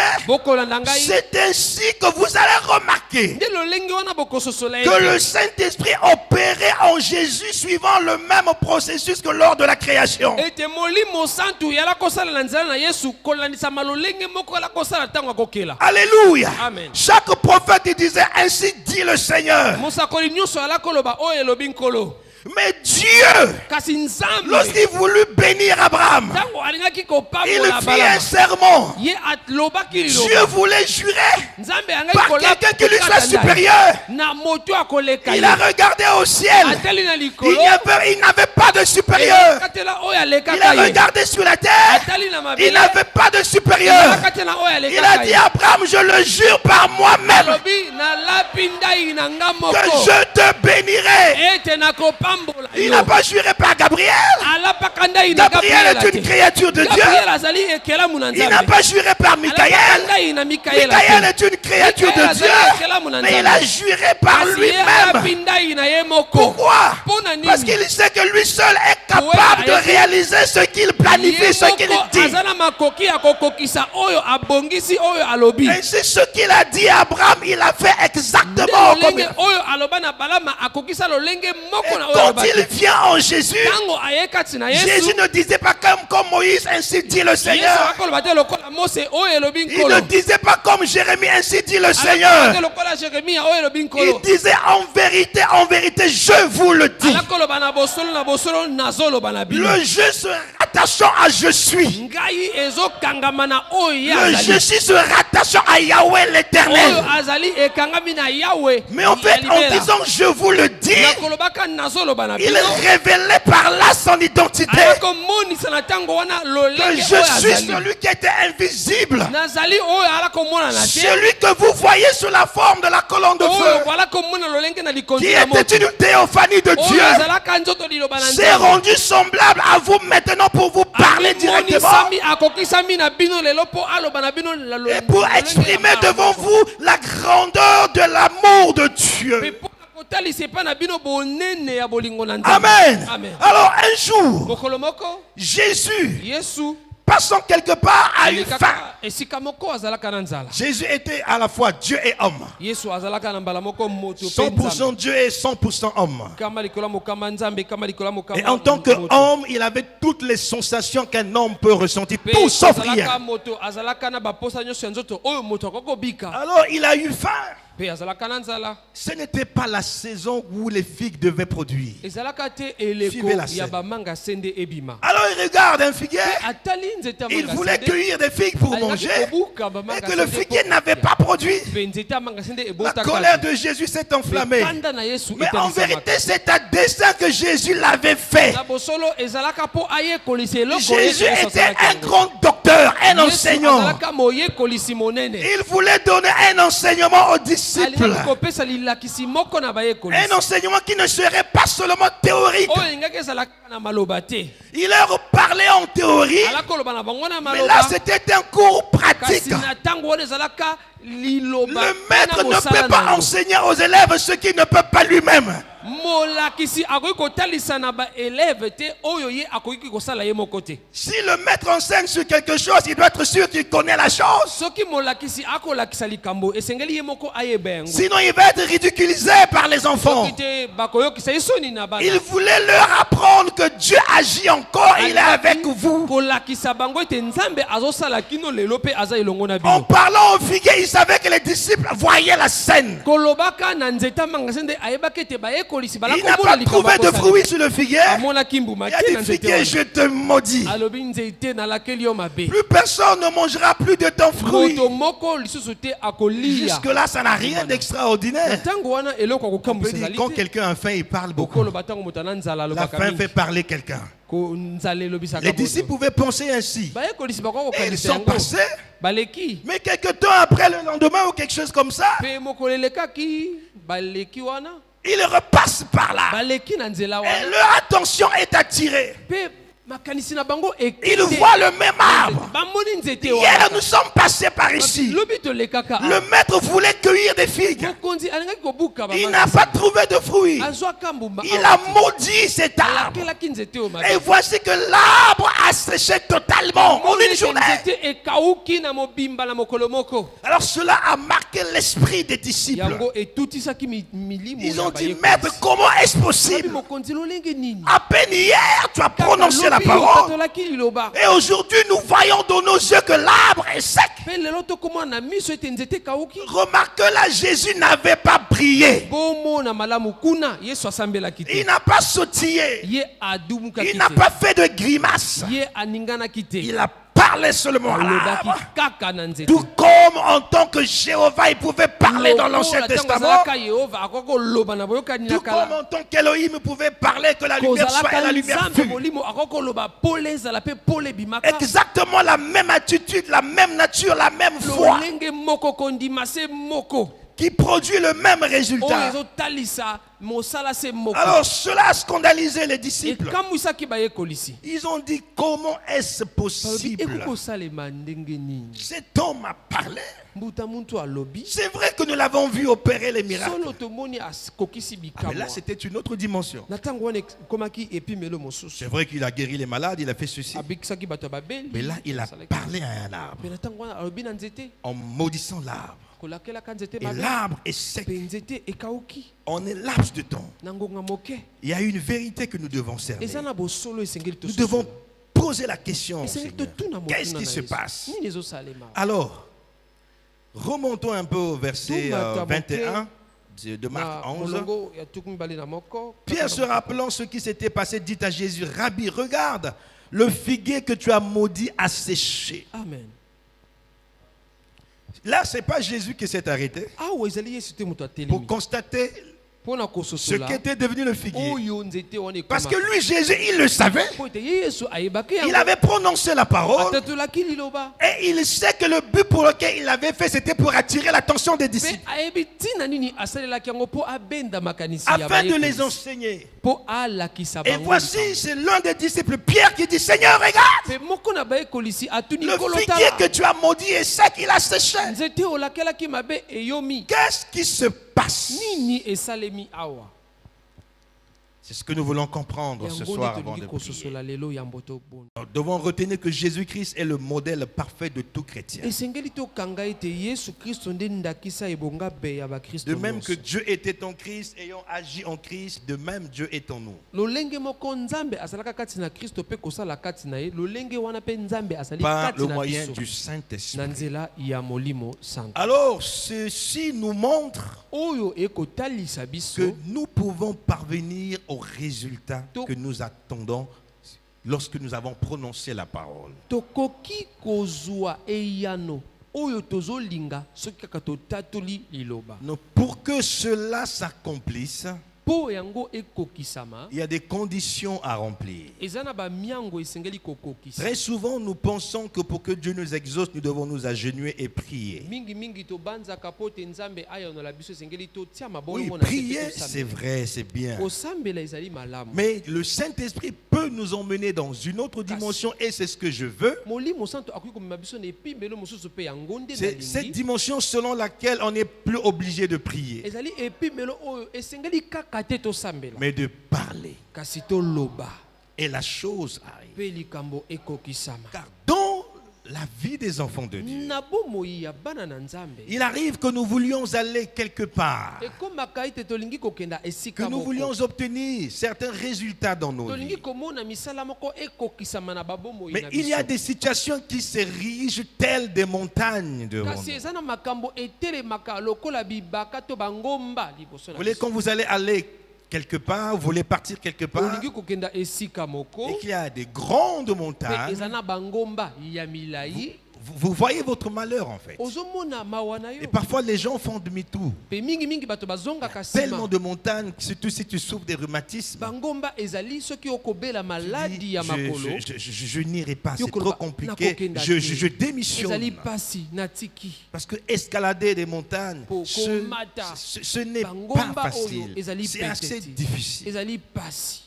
C'est ainsi que vous allez remarquer que le Saint-Esprit opérait en Jésus suivant le même processus que lors de la création. Alléluia. Amen. Chaque prophète disait ainsi dit le Seigneur. Mais Dieu, lorsqu'il voulut bénir Abraham, il fit un serment. Dieu voulait jurer par quelqu'un qui lui soit supérieur. Il a regardé au ciel. Il n'avait pas de supérieur. Il a regardé sur la terre. Il n'avait pas de supérieur. Il a dit à Abraham, je le jure par moi-même que je te bénirai. Il n'a pas juré par Gabriel. Gabriel est une créature de Dieu. Il n'a pas juré par Michael. Michael est une créature de Dieu. Mais il a juré par lui-même. Pourquoi? Parce qu'il sait que lui seul est capable de réaliser ce qu'il planifie, ce qu'il dit. Ainsi, ce qu'il a dit à Abraham, il a fait exactement comme il quand il vient en Jésus, Jésus ne disait pas comme Moïse, ainsi dit le Seigneur. Il ne disait pas comme Jérémie, ainsi dit le Seigneur. Il disait en vérité, je vous le dis. Le jeu sera rattachant à je suis. ngai ezokangama na oyo Le je azali suis se rattachant à Yahweh l'éternel. oyo azali ekangami na Yahweh. Mais en fait, en disant je vous le dis, nakolobaka nazoloba na il bino révélait par là son identité. ayakomonisa na ntango wana Que lolenge je oyo suis azali celui qui était invisible. nazali oyo ala komona na te Celui que vous voyez sous la forme de la colonne de oyo feu. bala komona lolenge na Qui likonzi na moto était une théophanie de oyo Dieu. azalaka nzoto liloba na C'est rendu semblable à vous maintenant pour vous parler directement. amonisami akokisami na bino lelo mpo aloba na bino Et pour exprimer devant vous la grandeur de l'amour de Dieu. kotalisa epai na bino bonene ya bolingo na Nzambe. Amen. Amen. Alors un jour, mokolo moko Jésus, yesu passant quelque part, a eu faim. alekaka esika moko azalaka na nzala. Jésus était à la fois Dieu et homme. yesu azalaka na mbala moko moto 100% Dieu et 100% homme. kama likolo ya mokama Nzambe kama likolo ya mokama Et en tant moto. qu'homme, il avait toutes les sensations qu'un homme peut ressentir. Pe Tout sauf azalaka rien. moto azalaka na baposa nyonso ya nzoto oyo moto akoki kobika Alors il a eu faim. pe azalaka na nzala. Ce n'était pas la saison où les figues devaient produire. ezalaka te eleko Suivez la scène. ya bamanga sende ebima. Alors il regarde un figuier. atali nzete ya Il manga voulait sende, cueillir des figues pour alingaki manger. kobuka Et bamanga que le sende figuier po- n'avait pas produit. pe nzete ya manga sende La ebotaka colère te. de Jésus s'est Pe enflammée. kanda na yesu Mais en etalisamaka. vérité, c'est à dessein que Jésus l'avait fait. na bosolo ezalaka mpo ayekolisa eloko Jésus Yesu était asalaki un yango. grand docteur, un Yesu enseignant. azalaka moyekolisi monene Il voulait donner un enseignement aux disciples. alingaki kopesa lilakisi moko na bayekolisi Un enseignement qui ne serait pas seulement théorique. oyo elingaki ezalaka na maloba te Il leur parlait en théorie, alaka koloba na bango na mais là maloba c'était un cours kasi pratique. na ntango wana ezalaka liloba Le maître na ne mosala peut na pas yango. enseigner aux élèves ce qu'il ne peut pas lui-même. molakisi akoki kotalisa na baeleve te oyo ye akoki kosala ye moko te. Si le maître enseigne sur quelque chose, il doit être sûr qu'il connaît la chose. soki molakisi akolakisa likambo esengeli ye moko ayeba yango. Sinon, il va être ridiculisé par les enfants. soki te bakoyokisa ye soni na bana. Il voulait leur apprendre que Dieu agit encore, il est avec vous. kolakisa bango ete nzambe azosala kino lelo mpe aza elongo na En bino. parlant au figuier, il savait que les disciples voyaient la scène. kolobaka na nzeta manga sende ayebaki ete bayekolisi Il n'a pas trouvé de fruits sur le figuier. amonaki mbuma Il a te dit, na nzete figuier, wana. je te maudis. alobi nzete nalakeli yo mabe. Plus personne ne mangera plus de ton fruit. moto moko lisusu te akolia. Jusque-là, ça n'a rien na d'extraordinaire. ntango wana eloko On peut akokambwisa dire, ezali quand te. quelqu'un a faim, il parle beaucoup. okoloba ntango moto ana nzala La alobaka faim mingi. fait parler quelqu'un. Ko nzala elobisaka Les moto. disciples pouvaient penser ainsi. bayekolisi bakoki Et ils kokanisa sont yango passés. baleki Mais quelque temps après, le lendemain ou quelque chose comme ça, mpe mokolo elekaki baleki wana ils repassent par là. baleki na nzela Et wana leur attention est attirée. mpe makanisi na bango Ils ekende. voient le même arbre. bamoni nzete Hier, wana nous sommes passés par ici. lobi tolekaka Le maître voulait cueillir des figues. mokonzi alingaki kobuka Il n'a pas trouvé de fruits. azwaka mbuma Il a maudit cet arbre. alakelaki nzete oyo mabe. Et voici que l'arbre a séché totalement en Omoni une ete journée. nzete ekauki na mobimba na mokolo moko Alors cela a marqué l'esprit des disciples. yango etutisaki milimo Ils ya ont dit, bayekolisi. maître, comment est-ce Lobi possible? mokonzi lolenge nini À peine hier, tu as Kaka prononcé la lobi parole. otatolaki liloba Et aujourd'hui, nous voyons dans nos yeux que l'arbre est sec. mpe lelo tokomona na miso ete nzete ekauki Remarque là, Jésus n'avait pas brillé. bomona malamu kuna yesu asambelaki Il te n'a pas sautillé. ye adumukaki Il n'a te pas fait de grimace. ye aninganaki te Il a parlé seulement à alobaki l'arbre. kaka na nzete Tout comme en tant que Jéhovah, il pouvait parler dans l'Ancien Lokola ntango Testament. azalaka yehova akoki koloba na boyokani na Tout comme kala en tant qu'Elohim pouvait parler que la lumière soit et kozalaka la lumière nzambe fut. molimo akoki koloba pole ezala mpe pole ebimaka Exactement la même attitude, la même nature, la même foi lolenge moko kondima se moko qui produit le même oyo résultat. ezotalisa mosala se moko Alors cela a scandalisé les disciples. ekamwisaki bayekolisi Ils ont dit comment est-ce balobi possible? ekoki kosalema ndenge nini Cet homme a parlé. mbuta muntu alobi C'est vrai que nous l'avons vu opérer les miracles. solo tomoni akokisi Mais bikamwa là, c'était une autre dimension. na ntango wana ekomaki epimelo mosusu C'est vrai qu'il a guéri les malades, il a fait ceci. abikisaki bato ya babeli Mais là, il a asalaki. parlé à un arbre mpe na ntango wana alobi na nzete en maudissant l'arbre. kolakelaka nzete Et mabe l'arbre est sec. mpe nzete ekauki En un laps de temps, na ngonga moke il y a une vérité que nous devons cerner. eza na bosolo esengeli Nous devons poser la question au esengeli Seigneur. totuna Qu'est-ce motuna qui na se Yesu. passe? nini ezosalema Alors, remontons un peu au verset Tumata 21 de na Marc 11. molongo ya tuku mibale na moko Pierre, se rappelant ce qui s'était passé, dit à Jésus, Rabbi, regarde, le figuier que tu as maudit a séché. Amen. Là, ce n'est pas Jésus qui s'est arrêté Awa ezali Yesu te moto pour atelemi. constater Pona ce kososola. qu'était devenu le figuier. Oyo nzete wana ekoma. Parce que lui, Jésus, il le savait. Po ete Yesu ayebaki yango. Il avait prononcé la parole. Atatolaki liloba. Et il sait que le but pour lequel il l'avait fait, c'était pour attirer l'attention des Pe disciples. ayebi ntina nini asalelaki yango po abenda makanisi ya Afin de les bayekolisi. enseigner. Po alakisa Et bango. voici, c'est l'un des disciples, Pierre, qui dit, Seigneur, regarde. Pe moko na bayekolisi atuni Le nkolo figuier tala. que tu as maudit est sec, il a séché. Nzete olakelaki mabe eyomi. Qu'est-ce qui se passe? Nini esalemi awa. C'est ce que nous voulons comprendre ce Yango soir nde avant tolingi de prier. kososola lelo yambo tobona. Nous devons retenir que Jésus-Christ est le modèle parfait de tout chrétien. Esengeli tokanga ete Yesu Kristo nde ndakisa ebonga be ya bakristo De même nyonso. que Dieu était en Christ, ayant agi en Christ, de même Dieu est en nous. lolenge moko nzambe azalaka kati na Kristo pe kosala kati na ye lolenge wana pe nzambe azali Par kati le na moyen biso du na Saint-Esprit. nzela ya molimo santo Alors, ceci nous montre oyo ekotalisa que biso nous pouvons parvenir au résultat Donc- que nous attendons lorsque nous avons prononcé la parole. tokoki kozwa eyano oyo tozolinga soki kaka totatoli liloba Donc, pour que cela s'accomplisse, mpo yango ekokisama il y a des conditions à remplir. eza na bamiango esengeli kokokisa Très souvent, nous pensons que pour que Dieu nous exauce, nous devons nous agenouiller et prier. mingi tobanzaka po te nzambe ayanola biso esengeli totia Oui, mabolongo na se prier, pe c'est tosambela. vrai, c'est bien. kosambela ezali malamu Mais le Saint-Esprit peut nous emmener dans une autre dimension et c'est ce que je veux. molimo santo akoki komema biso na epimbelo mosusu mpe yango nde C'est cette nalingi dimension selon laquelle on n'est plus obligé de prier, ezali epimbelo oyo esengeli kaka te tosambela mais de parler. kasi toloba Et la chose arrive. mpe likambo ekokisama Car dans la vie des enfants de Dieu, na bomoi ya bana na nzambe il arrive que nous voulions aller quelque part, ekomaka ete tolingi kokenda que esika nous voulions moko obtenir certains résultats dans nos tolingi vies. komona misala moko ekokisama na babomoi Mais na il y a biso des situations qui s'érigent telles des montagnes devant kasi nous. eza na makambo etelemaka lokola bibaka to bangomba liboso Vous na voulez, biso quand vous allez aller quelque part, vous voulez partir quelque part, olingi kokenda esika moko et qu'il y a des grandes mpe montagnes, eza na bangomba ya milai vous voyez votre malheur en fait. ozomona mawa na Et yo parfois les gens font demi-tour. mpe mingi bato bazongaka Tellement nsima de montagnes, surtout si tu souffres des rhumatismes. bangomba ezali soki okobela Tu maladi dis, ya makolo je n'irai pas, c'est Yokoloba, trop compliqué. nakokenda Je te. démissionne. ezali pasi natiki Parce que escalader des montagnes, Po- komata. ce n'est pas Bangomba facile. oyo ezali C'est assez petite. difficile. ezali pasi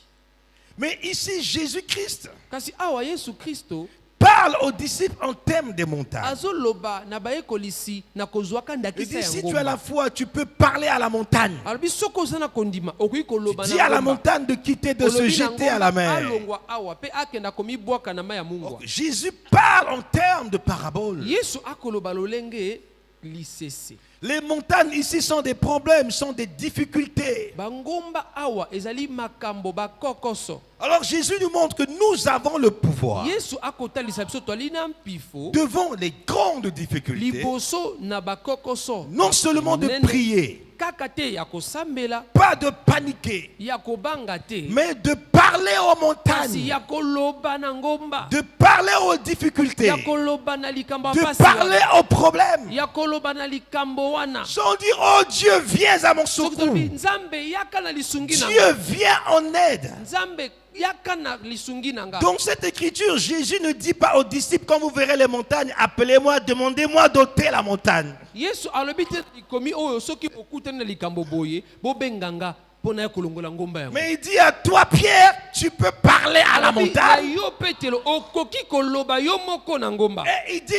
Mais ici, Jésus-Christ kasi awa yesu kristo parle aux disciples en termes des montagnes. azoloba na bayekolisi na kozwaka Il ndakisa dit, ya si tu as la ngomba foi, tu peux parler à la montagne. alobi soki oza na kondima okoki koloba Dis à la na ngomba montagne de quitter, de se Olobi na jeter à la ngomba, mer. alongwa awa mpe akenda komibwaka na mai ya mungwa Jésus parle en termes de paraboles. yesu akoloba lolenge lisese Les montagnes ici sont des problèmes, sont des difficultés. bangomba awa ezali makambo bakokoso Alors Jésus nous montre que nous avons le pouvoir yesu akotalisa biso twali na mpifo devant les grandes difficultés, liboso na bakokoso non seulement de Nene. prier, kaka te ya kosambela pas de paniquer, ya kobanga te mais de parler aux kasi montagnes, ya koloba na ngomba de parler aux difficultés, ya koloba na likambo ya de pasi parler wana. aux problèmes, ya koloba na likambo wana sans dire, oh Dieu, viens à mon soki secours. tolobi nzambe yaka na lisungi na Dieu nga vient en aide. nzambe yaka na lisungi na nga Donc cette écriture, Jésus ne dit pas aux disciples, quand vous verrez les montagnes, appelez-moi, demandez-moi d'ôter la montagne. yesu alobi te likomi oyo soki okutani na likambo boye bobenga nga mpo na ya kolongola ngomba yango Mais il dit à toi, Pierre, tu peux parler à la Alobi, na montagne. yo petelo okoki koloba yo moko na ngomba Et il dit,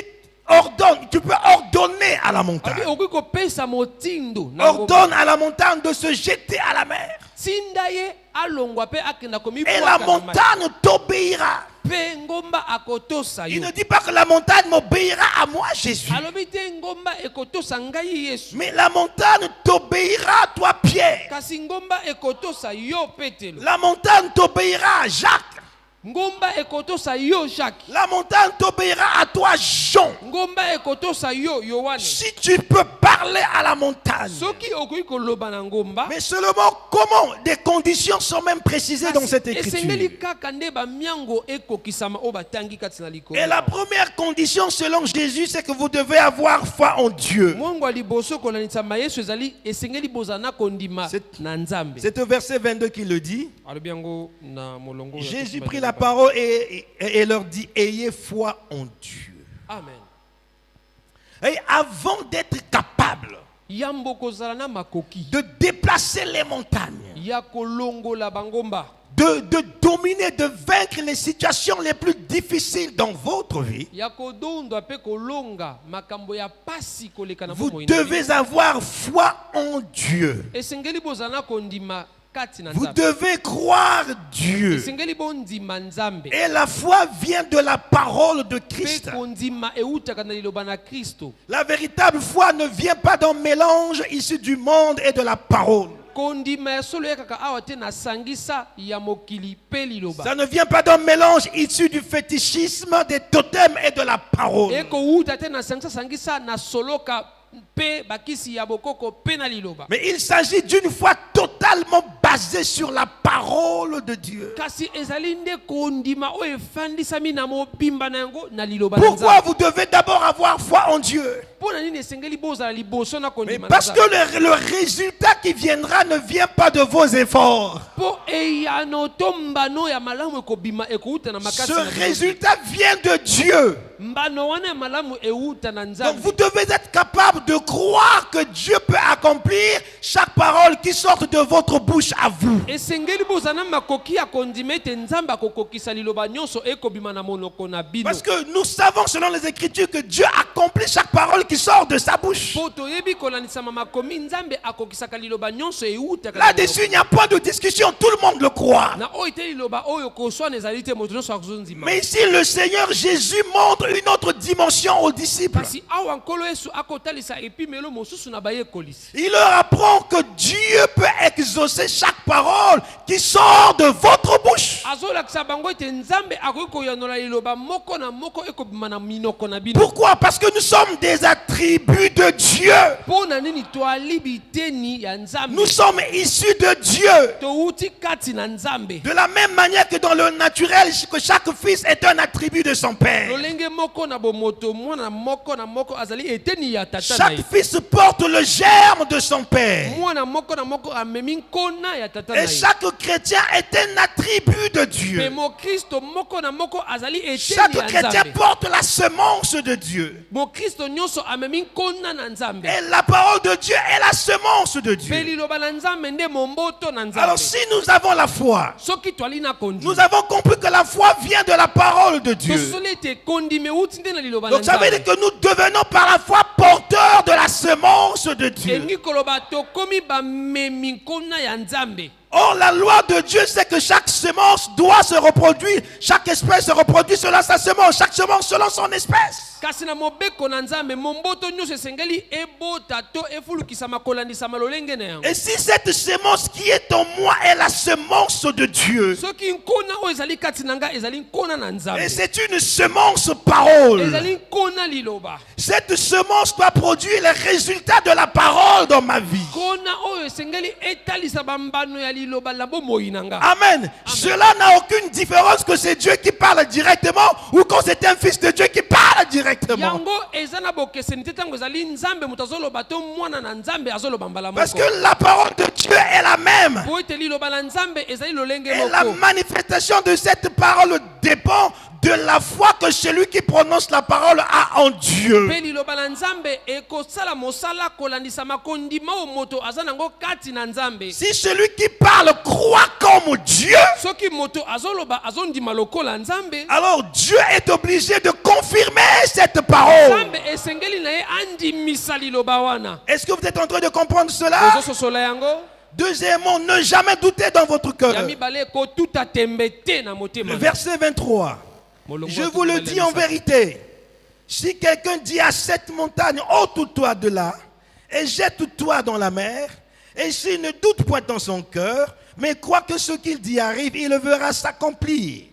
ordonne, tu peux ordonner à la alobi montagne. okoki kopesa motindo na ngomba Ordonne à la montagne de se jeter à la mer. tinda ye alongwa mpe akenda Et la komibwaka na mai montagne t'obéira. mpe ngomba akotosa Il yo ne dit pas que la montagne m'obéira à moi, Jésus. alobi te ngomba ekotosa ngai yesu Mais la montagne t'obéira à toi, Pierre. kasi ngomba ekotosa yo petelo La montagne t'obéira à Jacques. ngomba ekotosa yo jacques La montagne t'obéira à toi, Jean. ngomba ekotosa yo yohane Si tu peux parler parler à la montagne. soki okoki koloba na ngomba Mais seulement comment? Des conditions sont même précisées dans cette écriture. esengeli kaka nde bamiango ekokisama oyo batangi kati na likolo. Et la première condition selon Jésus, c'est que vous devez avoir foi en Dieu. mongo ya liboso kolanisama yesu ezali esengeli bozala na kondima na nzambe. C'est au verset 22 qu'il le dit. alobi yango na molongo ya Jésus kosoba prit liloba. la parole et leur dit, ayez foi en Dieu. Amen. Et avant d'être capable yambo kozala na makoki de déplacer les montagnes, ya kolongola bangomba, de dominer, de vaincre les situations les plus difficiles dans votre vie, ya kodondwa pe kolonga makambo ya pasi koleka na vous bomoi na bino. devez avoir foi en Dieu. esengeli bozala na kondima kati na Vous nzambe. devez croire Dieu. esengeli bondima nzambe. Et la foi vient de la parole de Christ. pe kondima eutaka na liloba na Kristo. La véritable foi ne vient pas d'un mélange issu du monde et de la parole. kondima ya solo ekaka awa te na sangisa ya mokili pe liloba. Ça ne vient pas d'un mélange issu du fétichisme, des totems et de la parole. ekouta te na sangisa na soloka pe bakisi ya bokoko pe na liloba. Mais il s'agit d'une foi totalement basée sur la parole de Dieu. kasi ezali nde kondima oyo efandisami na mobimba na yango na liloba na Pourquoi Nzambe. vous devez d'abord avoir foi en Dieu? mpo na nini esengeli bozala liboso na Mais kondima na parce que Nzambe? le résultat qui viendra ne vient pas de vos efforts. mpo eyano to mbano ya malamu ekobima ekouta na makasi Ce na bino. résultat vient de Dieu. mbano wana ya malamu euta na Donc Nzambe. vous devez être capable de croire que Dieu peut accomplir chaque parole qui sort de votre bouche à vous. esengeli bozala na makoki ya kondima ete Nzambe akokokisa liloba nyonso ekobima na monoko na bino. Parce que nous savons selon les Écritures que Dieu accomplit chaque parole qui sort de sa bouche. mpo toyebi kolanisama makomi Nzambe akokisaka liloba nyonso eutaka na Là-dessus, il n'y a pas de discussion, tout le monde le croit. na oyo te liloba oyo koswana ezali te moto nyonso akozondima. Mais ici, le Seigneur Jésus montre une autre dimension aux disciples. kasi awa nkolo yesu akotalisa epimelo mosusu na bayekolisi. Il leur apprend que Dieu peut exaucer chaque parole qui sort de votre bouche. azolakisa bango ete Nzambe akoki koyanola liloba moko na moko ekobima na minoko na bino. Pourquoi? Parce que nous sommes des attributs de Dieu. mpo na nini toali biteni ya Nzambe. Nous sommes issus de Dieu. touti kati na Nzambe. De la même manière que dans le naturel, que chaque fils est un attribut de son père. lolenge moko na bomoto mwana moko na moko azali eteni ya tata na Chaque ye. fils porte le germe de son père. mwana moko na moko amemi nkona ya tata na Et ye. chaque chrétien est un attribut de pe Dieu. mokristo moko na moko azali eteni Chaque ya chrétien Nzambe. porte la semence de Dieu. mokristo nyonso amemi nkona na Nzambe. Et la parole de Dieu est la semence de pe Dieu. liloba na Nzambe nde momboto na Nzambe. Alors si nous avons la foi, soki twali na kondima nous avons compris que la foi vient de la parole de Dieu. tosoli ete kondima euti nde na liloba na Donc ça veut dire Nzambe. que nous devenons par la foi porteurs de la semence de Dieu. engi koloba tokomi bamemi nkona ya Nzambe. Or, la loi de Dieu, c'est que chaque semence doit se reproduire. Chaque espèce se reproduit selon sa semence. Chaque semence selon son espèce. kasi na mobeko na Nzambe momboto nyonso esengeli ebota to efulukisama kolandisama lolenge na yango. Et si cette semence qui est en moi est la semence de Dieu, soki nkona oyo ezali kati na nga ezali nkona na et Nzambe. c'est une semence parole, ezali nkona liloba. cette semence doit produire les résultats de la parole dans ma vie. nkona oyo esengeli etalisa bambano ya liloba na bomoi na nga. Amen. Cela n'a aucune différence que c'est Dieu qui parle directement ou quand c'est un fils de Dieu qui parle directement. yango eza na bokeseni te ntango ezali Nzambe moto azoloba to mwana na Nzambe azoloba mbala Parce moko. que la parole de Dieu est la même. po ete liloba na Nzambe ezali lolenge Et la moko. manifestation de cette parole dépend de la foi que celui qui prononce la parole a en Dieu. pe liloba na Nzambe ekosala mosala kolandisama kondima oyo moto aza nango kati na Nzambe. Si celui qui parle croit comme Dieu, soki moto azoloba azondima lokola Nzambe, alors Dieu est obligé de confirmer cette parole. Nzambe esengeli na ye andimisa liloba wana. Est-ce que vous êtes en train de comprendre cela? ozososola yango. Deuxièmement, ne jamais douter dans votre ya cœur. mibale kotuta tembe te na motema. Verset 23. Molongo Je ya vous le tutu dis en balemisa. vérité, si quelqu'un dit à cette montagne, ôte-toi de là, et jette-toi dans la mer, et s'il ne doute point dans son cœur, mais croit que ce qu'il dit arrive, il le verra s'accomplir.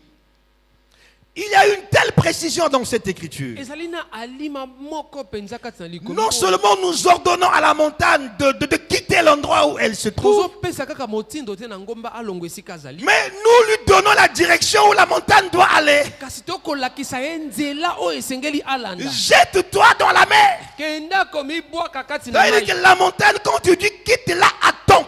Il y a une telle précision dans cette écriture. ezali na alima moko penza kati na likambo Non seulement nous ordonnons à la montagne de quitter l'endroit où elle se trouve, tozopesa kaka motindo te na ngomba alongo esika azali mais nous lui donnons la direction où la montagne doit aller. kasi tokolakisa ye nzela oyo esengeli alanda Jette-toi dans la mer. kenda komibwaka kati na C'est-à-dire mai que la montagne, quand tu dis quitte-la, attends,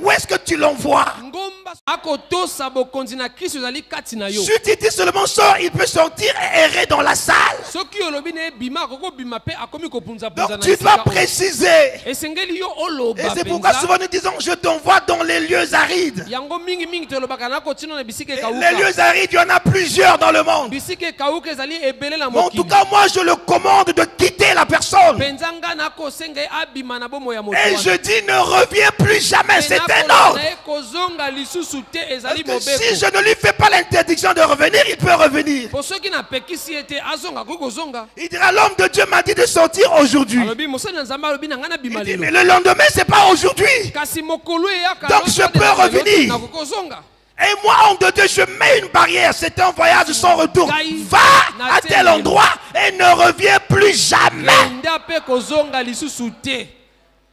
où est-ce que tu l'envoies? ngomba akotosa bokonzi na kristo ezali kati na yo Si tu dis seulement sort, il peut sortir et errer dans la salle. soki olobi na ebima akokobima mpe akomi kopunzapunza Donc na tu dois esika oyo. préciser. esengeli yo Et oloba c'est pourquoi souvent nous disons, je t'envoie dans les lieux arides. yango mingi tolobaka nakotina na bisika Et ekauka les lieux arides, il y en a plusieurs dans le monde. bisika ekauka ezali ebele na Mais en tout mokili cas, moi, je le commande de quitter la personne. mpenza nga nakosenga ye abima na bomo ya moto Et wana. je dis, ne reviens plus jamais. Mpe C'est un nakoloba ordre. na ye kozonga lisusu te Parce ezali que si mobeko je ne lui fais pas l'interdiction de revenir, il peut revenir. po soki napekisi ye te azonga akoki kozonga Il dira, l'homme de Dieu m'a dit de sortir aujourd'hui. alobi mosali na nzambe alobi na ngai nabima Il dit, lelo mais le lendemain, c'est pas aujourd'hui. kasi mokolo eyaka Donc, je peux revenir. nakoki kozonga Et moi, homme de Dieu, je mets une barrière. C'est un voyage sans retour. Va à tel endroit et ne reviens plus jamais. kenda mpe kozonga lisusu te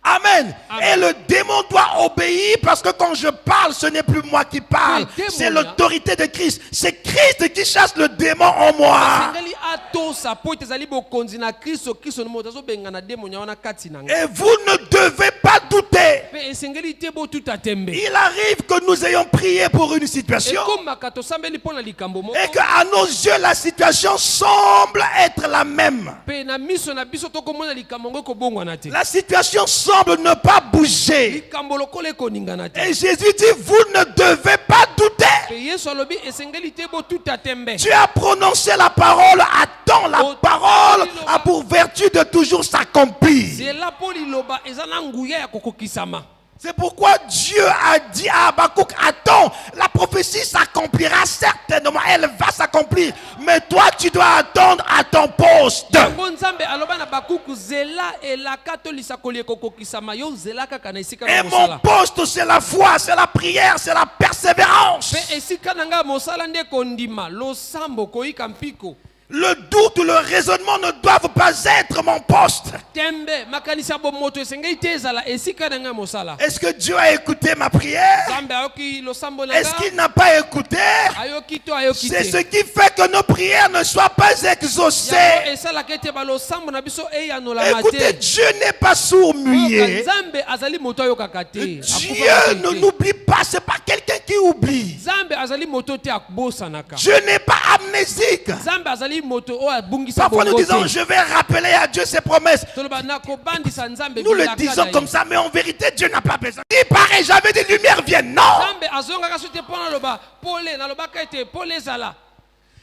Amen. Amen. Et le démon doit obéir parce que quand je parle, ce n'est plus moi qui parle. Oui, démon, C'est l'autorité de Christ. C'est Christ qui chasse le démon en moi. esengeli atosa po ete ezali bokonzi na kristo no moto azobenga na demonia wana kati na ngai Et vous ne devez pas douter. mpe esengeli te botuta tembe Il arrive que nous ayons prié pour une situation ekomaka tosambeli mpo na likambo moko et qu'à nos yeux, la situation semble être la même. mpe na miso na biso tokomona likambo ngo ekobongwana te La situation semble ne pas bouger. likambo lokola ekoningana te Et Jésus dit, vous ne devez pas douter. mpe yesu alobi esengeli te botuta tembe Tu as prononcé la parole, attends, la parole a pour vertu de toujours s'accomplir. zela mpo liloba eza na nguya ya kokokisama C'est pourquoi Dieu a dit à Habakkuk, attends, la prophétie s'accomplira certainement, elle va s'accomplir. Mais toi, tu dois attendre à ton poste. yango nzambe aloba na bakuku zela elaka to lisakoli ekokokisama yo zela kaka na esika Et na mon mosala poste, c'est la foi, c'est la prière, c'est la persévérance. mpe esika na ngai mosala nde kondima losambo koyika mpiko Le doute, le raisonnement ne doivent pas être mon poste. tembe makanisi ya bomoto esengeli te ezala esika na ngai mosala Est-ce que Dieu a écouté ma prière? nzambe ayoki losambo na Est-ce ngai qu'il n'a pas écouté? ayoki to ayoki C'est ce te qui fait que nos prières ne soient pas exaucées. yango esalaka ete balosambo na biso eyanolama Écoutez, te Dieu n'est pas sourd Oyoka muet. nzambe azali moto ayokaka te Dieu akufaka ne te. n'oublie pas, c'est pas quelqu'un qui oublie. nzambe azali moto te abosanaka Dieu n'est pas amnésique. nzambe azali moto oyo abungisa Parfois nous bongo disons, te je vais rappeler à Dieu ses promesses. toloba nakobandisa nzambe Nous le bilaka disons na comme ye. ça, mais en vérité, Dieu n'a pas besoin. Il paraît, j'avais des lumières viennent. Non. nzambe azongaka so te mpo naloba pole nalobaka ete pole ezala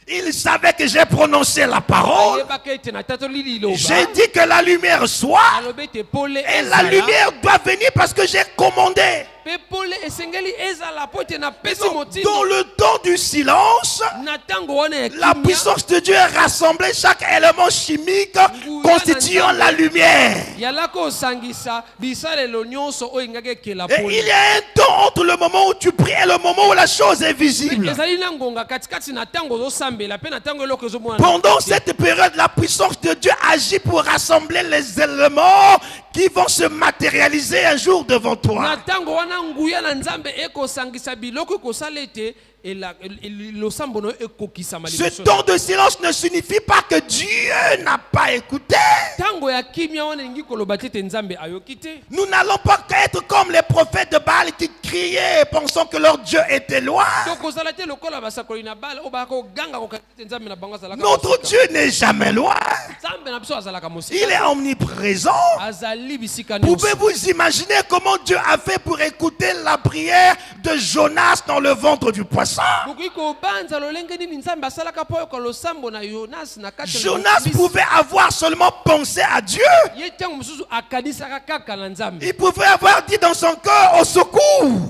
Il savait que j'ai prononcé la parole. ayebaka ete natatoli liloba J'ai dit que la lumière soit. alobi ete pole Et la ezala lumière doit venir parce que j'ai commandé. mpe pole esengeli ezala mpo ete napesi Donc, motindo dans le temps du silence, na ntango wana ya la kimia puissance de Dieu a rassemblé chaque élément chimique constituant la lumière. yalaka osangisa bisalelo nyonso oyo engaki ekela Et pole il y a un temps entre le moment où tu pries et le moment où la chose est visible. ezali na ngonga katikati na ntango ozosambela mpe na ntango eloko ezomona Pendant cette période, la puissance de Dieu agit pour rassembler les éléments qui vont se matérialiser un jour devant na toi. ntango wana nguya na nzambe ekosangisa biloko ekosala ete losambo no ekokisama Ce liboso temps de silence ne signifie pas que Dieu n'a pas écouté. ntango ya kimia wana elingi koloba te ete nzambe ayoki te Nous n'allons pas être comme les prophètes de Baal qui criaient pensant que leur Dieu était loin. tokozala te lokola basakoli na bale oyo baka koganga kokaka ete nzambe na bango azalaka Notre mosika. Dieu n'est jamais loin. nzambe na biso azalaka Il mosika est omniprésent. azali bisika nyonso Pouvez-vous imaginer comment Dieu a fait pour écouter la prière de Jonas dans le ventre du poisson? bokoki kobanza lolenge nini nzambe asalaka mpo oyoka losambo na yonas na kati ya Jonas mokili. pouvait avoir seulement pensé à Dieu. ye ntango mosusu akanisaka kaka na nzambe Il pouvait avoir dit dans son cœur au secours.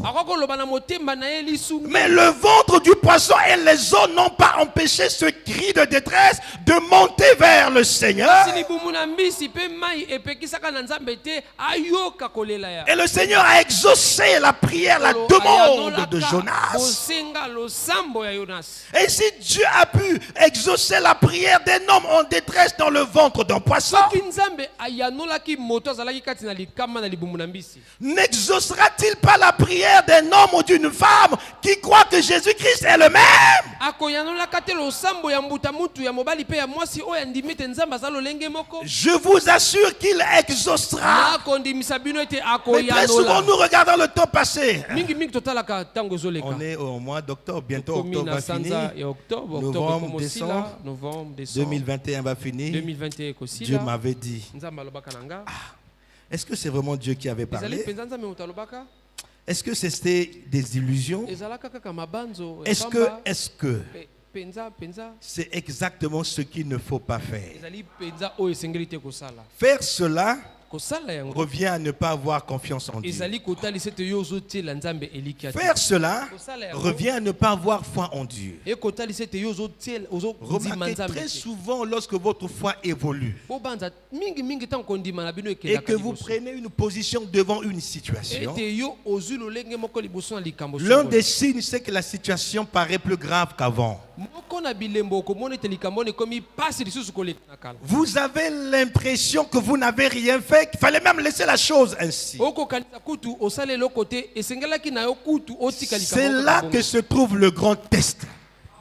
akoki koloba na motema na ye lisungi Mais le ventre du poisson et les eaux n'ont pas empêché ce cri de détresse de monter vers le Seigneur. kasi libumu na mbisi mpe mai epekisaka na nzambe te ayoka kolela ya Et le Seigneur a exaucé la prière, la demande de Jonas. bosenga losambo ya Yonas. Et si Dieu a pu exaucer la prière d'un homme en détresse dans le ventre d'un poisson, Soki Nzambe ayanolaki moto azalaki kati na likama na libumu na mbisi, n'exaucera-t-il pas la prière d'un homme ou d'une femme qui croit que Jésus-Christ est le même? akoyanolaka te losambo ya mbuta mutu ya mobali pe ya mwasi oyo andimi ete Nzambe aza lolenge moko? Je vous assure qu'il exaucera. Nakondimisa bino ete Mais très souvent, akoyanola. nous regardons le temps passé. Mingi totalaka ntango ezoleka. On est au mois d'octobre, bientôt Komi octobre na va sanza finir. ya octobre, Novembre, octobre décembre. ekosila, novembre, décembre, 2021 va finir. 2021 Dieu ekosila. m'avait dit, Nzambe alobaka na nga. est-ce que c'est vraiment Dieu qui avait Ezali parlé? penza Nzambe moto alobaka? Est-ce que c'était des illusions? Ezalaka kaka mabanzo ya Est-ce pamba. que Penza c'est exactement ce qu'il ne faut pas faire? ezali penza oyo esengeli te kosala. Faire cela Kosala yango revient à ne pas avoir confiance en Dieu. ezali kotalisa ete yo ozotiela Nzambe elikya te. Faire cela Kosala yango revient à ne pas avoir foi en Dieu. ekotalisa ete yo ozondima Remarquez Nzambe très te. souvent lorsque votre foi évolue Bobanza mingi ntango kondima na bino et que ekendaka vous liboso. prenez une position devant une situation, Ete yo ozwi lolenge moko liboso na likambo l'un songolo. des signes c'est que la situation paraît plus grave qu'avant. moko na bilembo okomona ete likambo wana ekomi pasi lisusu koleka na kala. Vous avez l'impression que vous n'avez rien fait, qu'il fallait même laisser la chose ainsi. okokanisa kutu osala eloko te esengelaki na yo kutu otika likambo C'est moko na là bongo. que se trouve le grand test.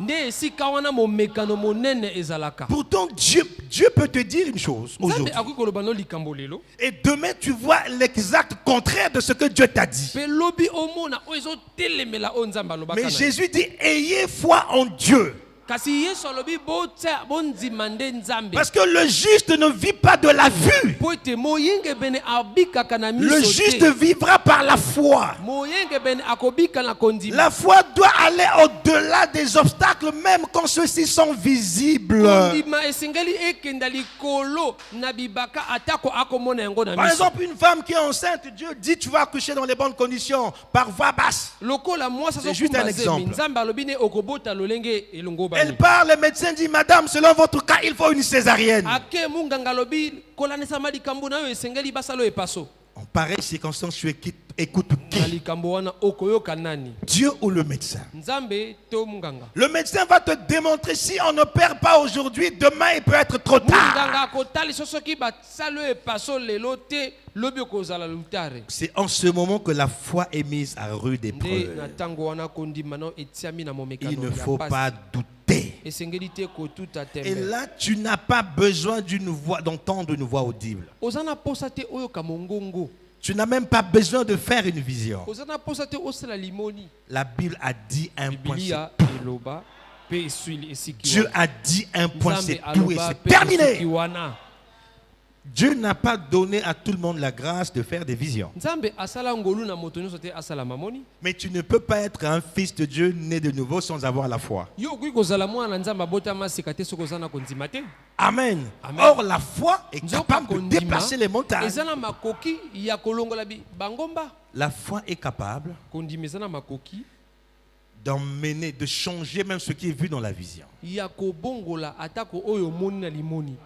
nde esika wana momekano monene ezalaka. Pourtant, Dieu peut te dire une chose Nzambe aujourd'hui. akoki koloba no likambo lelo Et demain, tu vois l'exact contraire de ce que Dieu t'a dit. mpe lobi omona oyo ezotelemela oyo Nzambe alobaka Mais na yo. Jésus dit, ayez foi en Dieu. kasi yesu alobi bondima nde Nzambe Parce que le juste ne vit pas de la vue. mpo ete moyenge bene abikaka na Le miso juste te. vivra par la foi. moyenge bene akobika na kondima. La foi doit aller au-delà des obstacles, même quand ceux-ci sont visibles. kondima esengeli ekenda likolo na bibaka atako akomona yango na Par miso. exemple, une femme qui est enceinte, Dieu dit tu vas accoucher dans les bonnes conditions, par voie basse. lokola mwasi C'est juste un azokumba zemi exemple. Nzambe alobi ne okobota lolenge elongo bani. Elle parle, le médecin dit, madame, selon votre cas, il faut une césarienne. ake munganga alobi kolanisama likambo na yo esengeli basala oyo epaso. En pareille circonstance, tu écoutes na qui? likambo wana okoyoka nani? Dieu ou le médecin? Nzambe to munganga? Le médecin va te démontrer si on ne perd pas aujourd'hui, demain il peut être trop tard. munganga akotalisa soki basala oyo epaso lelo te lobi okozala lutare. C'est en ce moment que la foi est mise à rude nde na épreuve. ntango wana kondima na etiami na Il momekano ne ya faut pasi. pas douter. esengeli te kotuta Et tembe. là, tu n'as pas besoin d'entendre une voix audible. oza na posa te oyoka mongongo. Tu n'as même pas besoin de faire une vision. oza na posa te osala limoni. La Bible a dit un point, c'est bibilia eloba pe eswili esiki Dieu wana. a dit un point, Nzambe c'est tout et aloba c'est pe esiki terminé. wana. Dieu n'a pas donné à tout le monde la grâce de faire des visions. Nzambe asala ngolu na moto nyonso te asala mamoni. Mais tu ne peux pas être un fils de Dieu né de nouveau sans avoir la foi. yo okoki kozala mwana Nzambe abotama seka te soki oza na kondima te. Amen. Amen. Or, la foi est Nzoka capable de kondima déplacer les montagnes. eza na makoki ya kolongola bangomba. La foi est capable kondima eza na makoki d'emmener, de changer même ce qui est vu dans la vision. ya kobongola atako oyo omoni na limoni.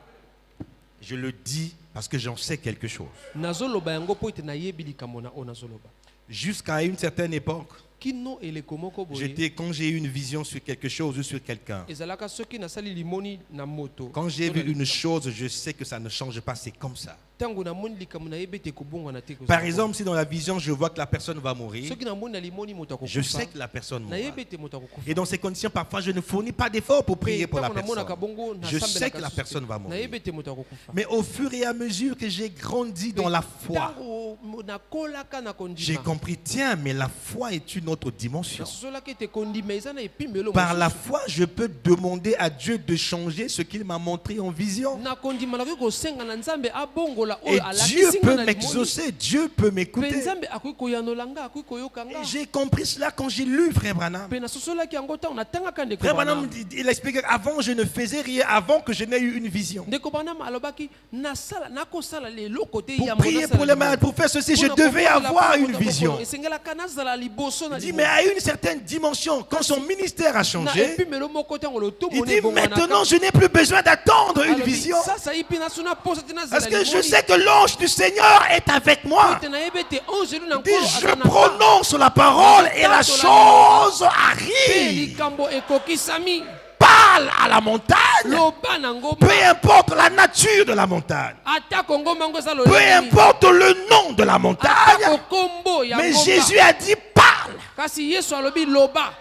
Je le dis parce que j'en sais quelque chose. nazoloba yango po ete nayebi likambo na oyo nazoloba. Jusqu'à une certaine époque, kino eleko moko boye quand j'ai eu une vision sur quelque chose ou sur quelqu'un, ezalaka soki nasali limoni na moto. quand j'ai to vu na une likambo. chose, je sais que ça ne change pas, c'est comme ça. ntango namoni likambo nayebi ete ekobongwana te. Par exemple, si dans la vision, je vois que la personne va mourir, soki namoni na limoni moto je sais akokufa que la personne mourra. nayebi ete moto akokufa. Et dans ces conditions, parfois, je ne fournis pas d'efforts pour prier pour la Ntango namonaka personne. bongo, Je nasambelaka sais que la susu te. personne va mourir. nayebi ete moto akokufa. Mais au fur et à mesure que j'ai grandi dans la foi, Ntango nakolaka na j'ai kondima compris, tiens, mais la foi est une autre dimension. nasolaki ete kondima eza na epimbelo Par la mosusu. foi, je peux demander à Dieu de changer ce qu'il m'a montré en vision. na kondima nakoki kosenga na Nzambe abongola Et oyo Dieu alakisi nga peut na limoni. m'exaucer, Dieu peut Mpe m'écouter. Nzambe akoki koyanola nga akoki koyoka nga. Et j'ai compris cela quand j'ai lu Frère Branham. mpe nasosolaki yango ntango natangaka ndeko Frère Branham, Branham. il explique qu'avant, je ne faisais rien avant que je n'ai eu une vision. ndeko Branham alobaki nakosala leloko te Pour ya prier pour les malades, pour faire ceci, je devais avoir une vision. esengelaka nazala liboso na na dit, mais à une certaine dimension, quand son ministère a na changé, epimelo moko ntango lotomo il na dit, ebongwanaka. maintenant je n'ai plus besoin d'attendre une Alobi, vision. sasa ye mpe naso naposa te nazela Parce que je limoni. sais que l'ange du Seigneur est avec moi. Ete nayebi ete ange elu na Il dit, nkolo je aza na prononce la parole et la chose mpe arrive. likambo ekokisami. Parle à la montagne. Loba na ngomba. Peu importe la nature de la montagne. Atako ngomba yango eza Peu lolenge. importe le nom de la montagne. Atako kombo ya Mais ngomba. Jésus a dit, parle. Kasi Yesu alobi loba.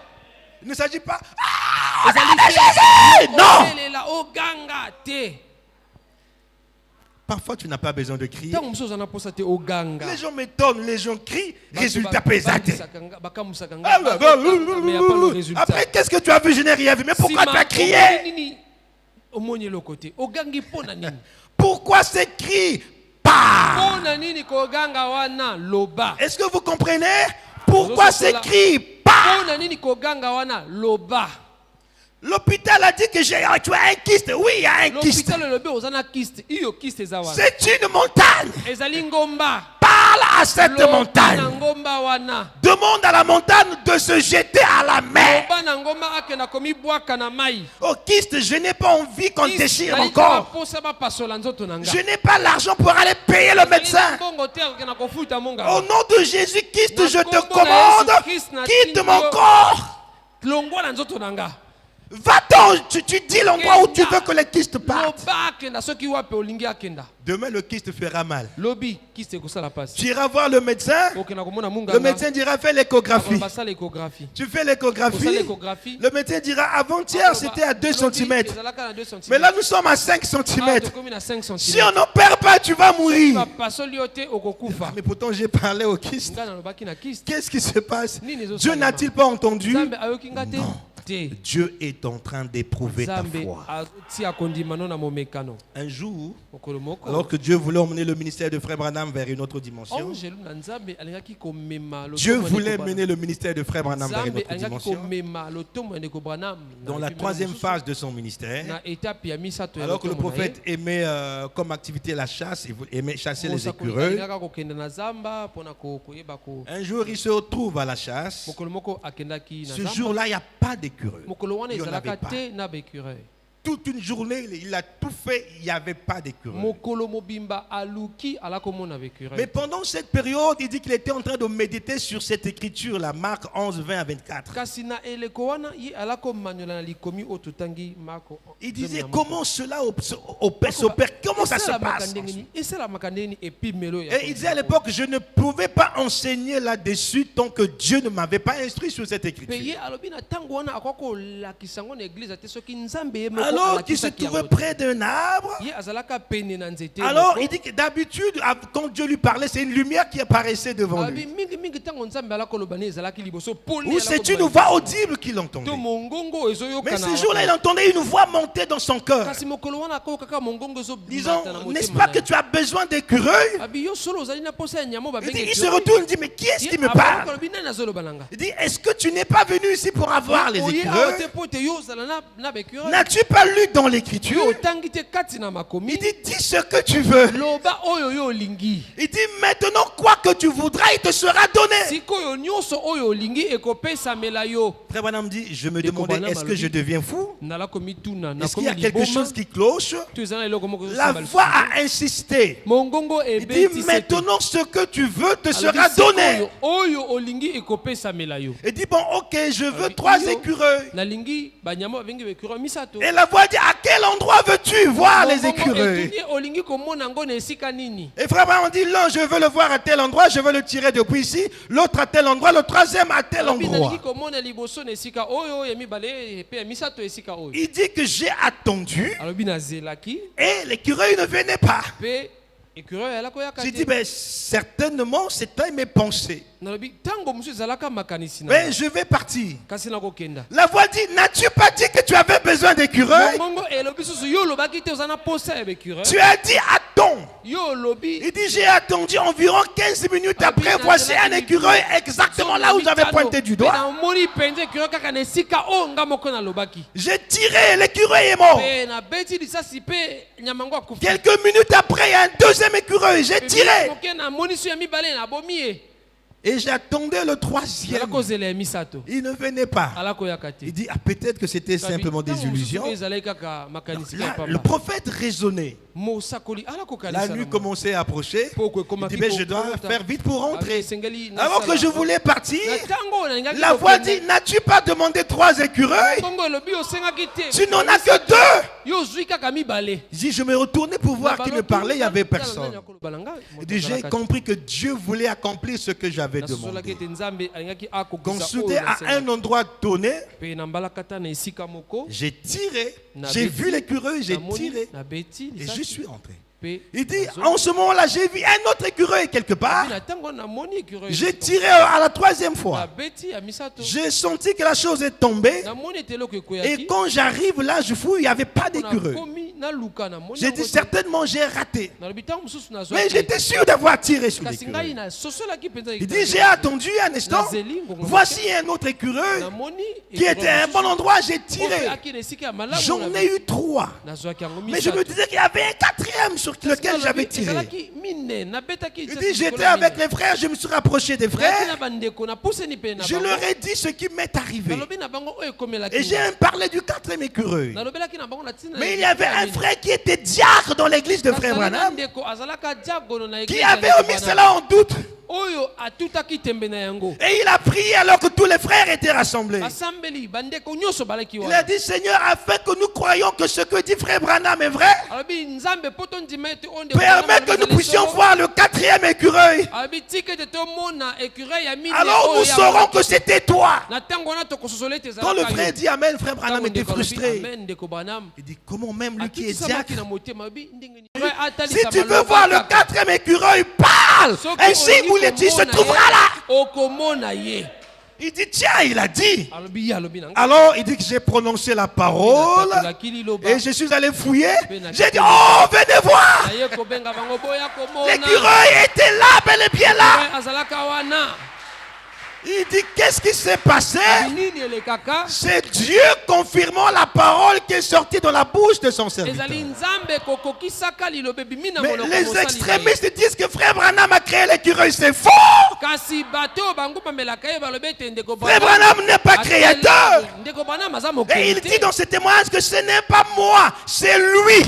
Il ne s'agit pas, ah, Ezali regardez te Jésus. Non. obelela, oganga te. Parfois, tu n'as pas besoin de crier. Ntango mosusu oza na posa te oganga. Les gens m'étonnent, les gens crient, Bato résultat pesate. bakamusaka nga, Ah, bakokanga, mais y a pas le résultat. Après, qu'est-ce que tu as vu? Je n'ai rien vu. Mais pourquoi Sima, tu as crié? omoni nini? Omoni eloko te. Ogangi mpona nini? Pourquoi ces cris? Parle. Mpona nini koganga wana loba? Est-ce que vous comprenez? Pourquoi ces cris? Parle. Mpona nini koganga wana loba? L'hôpital a dit que tu as un kyste. Oui, il y a un kyste. L'hôpital elobi oza na kiste. Iyo kiste eza wana. C'est une montagne. Ezali ngomba. Parle à cette Loba na montagne. ngomba wana. Demande à la montagne de se jeter à la mer. Loba na ngomba akenda komibwaka na mai. Au kyste, je n'ai pas envie qu'on Kiste, déchire nali mon corps. baposa bapasola nzoto na nga. Je n'ai pas l'argent pour aller payer le médecin. Bongo te akenda kofuta monga. Au nom de Jésus Christ, je te Na commande, Yesu Christ, na quitte tindi mon yo. corps. Longwa na nzoto na nga. Va-t'en, tu dis l'endroit où tu veux que les kystes partent. Loba akenda soki wapi olingi akenda. Demain, le kyste fera mal. Lobi kiste ekosala pasi. Tu iras voir le médecin. Okenda komona munga. Le médecin dira, fais l'échographie. basala échographie. Tu fais Osala l'échographie. échographie. Le médecin dira, avant-hier, c'était à 2 cm. Mais là, nous sommes à 5 cm. Si on n'opère pas, tu vas mourir. Mais pourtant, j'ai parlé au kyste. Qu'est-ce qui se passe? Dieu n'a-t-il pas entendu? Non. Dieu est en train d'éprouver ta foi. Un jour, alors que Dieu voulait emmener le ministère de Frère Branham vers une autre dimension, Dieu voulait mener le ministère de Frère Branham vers une autre dimension, dans la troisième phase de son ministère, alors que le prophète aimait comme activité la chasse, il aimait chasser les écureuils. Un jour, il se retrouve à la chasse. Ce jour-là, il n'y a pas d'écureuil. Il n'y en avait pas. Toute une journée, il a tout fait, il n'y avait pas d'écureuil. Mais pendant cette période, il dit qu'il était en train de méditer sur cette écriture, la Marc 11, 20 à 24. Il disait comment cela s'opère, comment ça se passe. Et il disait à l'époque, je ne pouvais pas enseigner là-dessus tant que Dieu ne m'avait pas instruit sur cette écriture. Alors qu'il se trouvait près d'un arbre. Alors il dit que d'habitude, quand Dieu lui parlait, c'est une lumière qui apparaissait devant lui. Ou c'est une voix audible qu'il entendait. Mais ce jour-là, il entendait une voix monter dans son cœur, disant, n'est-ce pas que tu as besoin d'écureuils? Il se retourne et dit, mais qui est-ce qui me parle? Il dit, est-ce que tu n'es pas venu ici pour avoir les écureuils? N'as-tu pas lu dans l'écriture? Il dit, dis ce que tu veux. Il dit, maintenant quoi que tu voudras, il te sera donné. Frère Branham dit, je me demandais, est-ce que je deviens fou? Est-ce qu'il y a quelque chose qui cloche? La voix a insisté. Il dit, maintenant ce que tu veux te sera donné. Il dit, bon, ok, je veux 3 écureuils. Et la voix dit, à quel endroit veux-tu voir les écureuils? Et frère Branham dit, l'un je veux le voir à tel endroit, je veux le tirer depuis ici, l'autre à tel endroit, le troisième à tel endroit. Il dit que j'ai attendu et l'écureuil ne venait pas. J'ai dit, ben, certainement c'était mes pensées. Mais je vais partir. La voix dit, n'as-tu pas dit que tu avais besoin d'écureuils? Tu as dit attends. Il dit, j'ai attendu environ 15 minutes après, voici un écureuil exactement là où j'avais pointé du doigt. J'ai tiré, l'écureuil est mort. Quelques minutes après, il y a un deuxième écureuil, j'ai tiré. Et j'attendais le troisième. Il ne venait pas. Il dit, peut-être que c'était simplement des illusions. Le prophète raisonnait. La nuit commençait à approcher. Il dit, mais je dois faire vite pour rentrer. Alors que je voulais partir, la voix dit, n'as-tu pas demandé 3 écureuils? Tu n'en as que 2. Il dit, je me retournais pour voir qui me parlait, il n'y avait personne. Il dit, j'ai compris que Dieu voulait accomplir ce que j'avais demandé. Quand soudain, à un endroit donné, j'ai tiré, j'ai vu l'écureuil, j'ai tiré et je suis rentré. Il dit, en ce moment-là, j'ai vu un autre écureuil quelque part. J'ai tiré à la 3e fois. J'ai senti que la chose est tombée. Et quand j'arrive là, je fouille, il n'y avait pas d'écureuil. J'ai dit, certainement, j'ai raté. Mais j'étais sûr d'avoir tiré sur l'écureuil. Il dit, j'ai attendu un instant. Voici un autre écureuil qui était à un bon endroit. J'ai tiré. J'en ai eu 3. Mais je me disais qu'il y avait un 4e sur lequel j'avais tiré. Il dit, j'étais avec les frères, je me suis rapproché des frères. Je leur ai dit ce qui m'est arrivé. Et j'ai parlé du 4e écureuil. Mais il y avait un frère qui était diacre dans l'église de Frère Branham, qui avait omis cela en doute. Et il a prié alors que tous les frères étaient rassemblés. Il a dit, Seigneur, afin que nous croyions que ce que dit Frère Branham est vrai, permets que nous puissions voir le 4e écureuil. Alors nous saurons que c'était toi. Quand le frère dit Amen, Frère Branham était frustré. Il dit, comment même lui qui est diacre? Si tu veux voir le 4e écureuil, parle. Ainsi il se trouvera là. Il dit, tiens, il a dit. Alors il dit que j'ai prononcé la parole et je suis allé fouiller. J'ai dit, oh, venez voir. L'écureuil était là, bel et bien là. Il dit, qu'est-ce qui s'est passé? C'est Dieu confirmant la parole qui est sortie de la bouche de son serviteur. Mais les extrémistes disent que Frère Branham a créé l'écureuil, c'est faux. Frère Branham n'est pas créateur. Et il dit dans ce témoignage que ce n'est pas moi, c'est lui.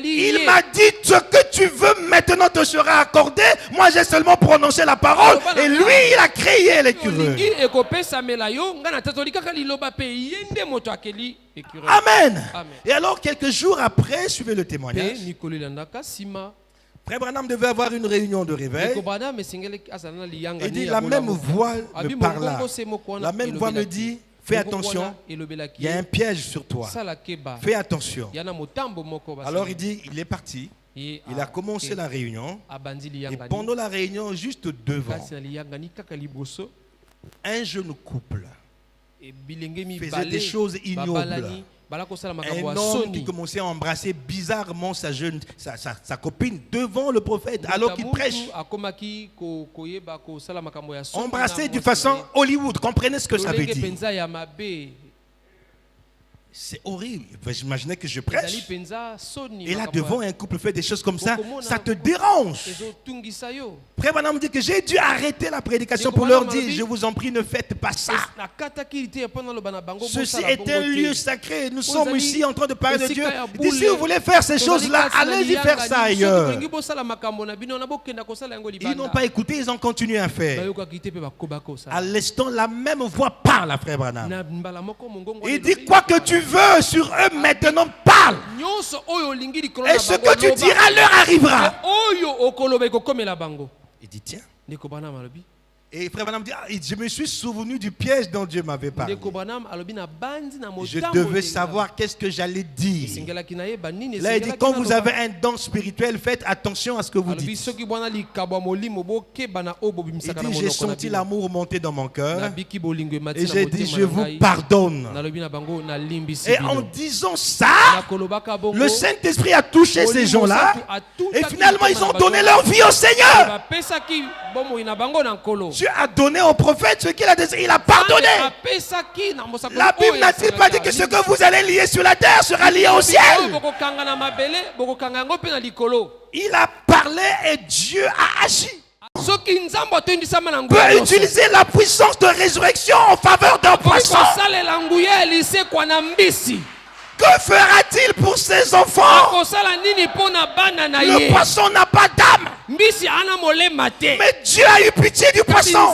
Il m'a dit, ce que tu veux maintenant te sera accordé. Moi j'ai seulement prononcé la parole. Et lui, il a créé l'écureuil. Amen. Et alors, quelques jours après, suivez le témoignage. Frère Branham devait avoir une réunion de réveil. Il dit, la même voix me parla. La même voix me dit, fais attention, il y a un piège sur toi. Fais attention. Alors il dit, il est parti. Il a commencé la réunion. Et pendant la réunion, juste devant, un jeune couple faisait des choses ignobles. Un homme qui commençait à embrasser bizarrement sa copine devant le prophète alors qu'il prêche. Embrasser de façon Hollywood, comprenez ce que ça veut dire. C'est horrible. J'imaginais que je prêche. Et là devant un couple fait des choses comme ça, ça te dérange. Frère Branham dit que j'ai dû arrêter la prédication pour leur dire, je vous en prie, ne faites pas ça. Ceci est un lieu sacré. Nous sommes ici en train de parler de Dieu. Il dit, si vous voulez faire ces choses-là, allez-y faire ça ailleurs. Ils n'ont pas écouté, ils ont continué à faire. À l'instant, la même voix parle à Frère Branham. Il dit, quoi que tu veux sur eux maintenant, parle. Et ce que tu diras leur arrivera. Il dit, tiens. Et Frère Branham dit, je me suis souvenu du piège dont Dieu m'avait parlé. Je devais savoir qu'est-ce que j'allais dire. Là, il dit, quand vous avez un don spirituel, faites attention à ce que vous dites. Il dit, j'ai senti l'amour monter dans mon cœur. Et j'ai dit, je vous pardonne. Et en disant ça, le Saint-Esprit a touché ces gens-là. Et finalement, ils ont donné leur vie au Seigneur. Dieu a donné au prophète ce qu'il a désiré. Il a pardonné. La Bible n'a-t-il pas dit que ce que vous allez lier sur la terre sera lié au ciel? Il a parlé et Dieu a agi. peut utiliser la puissance de résurrection en faveur d'un poisson. Que fera-t-il pour ses enfants? Le poisson n'a pas d'âme. Mais Dieu a eu pitié du poisson.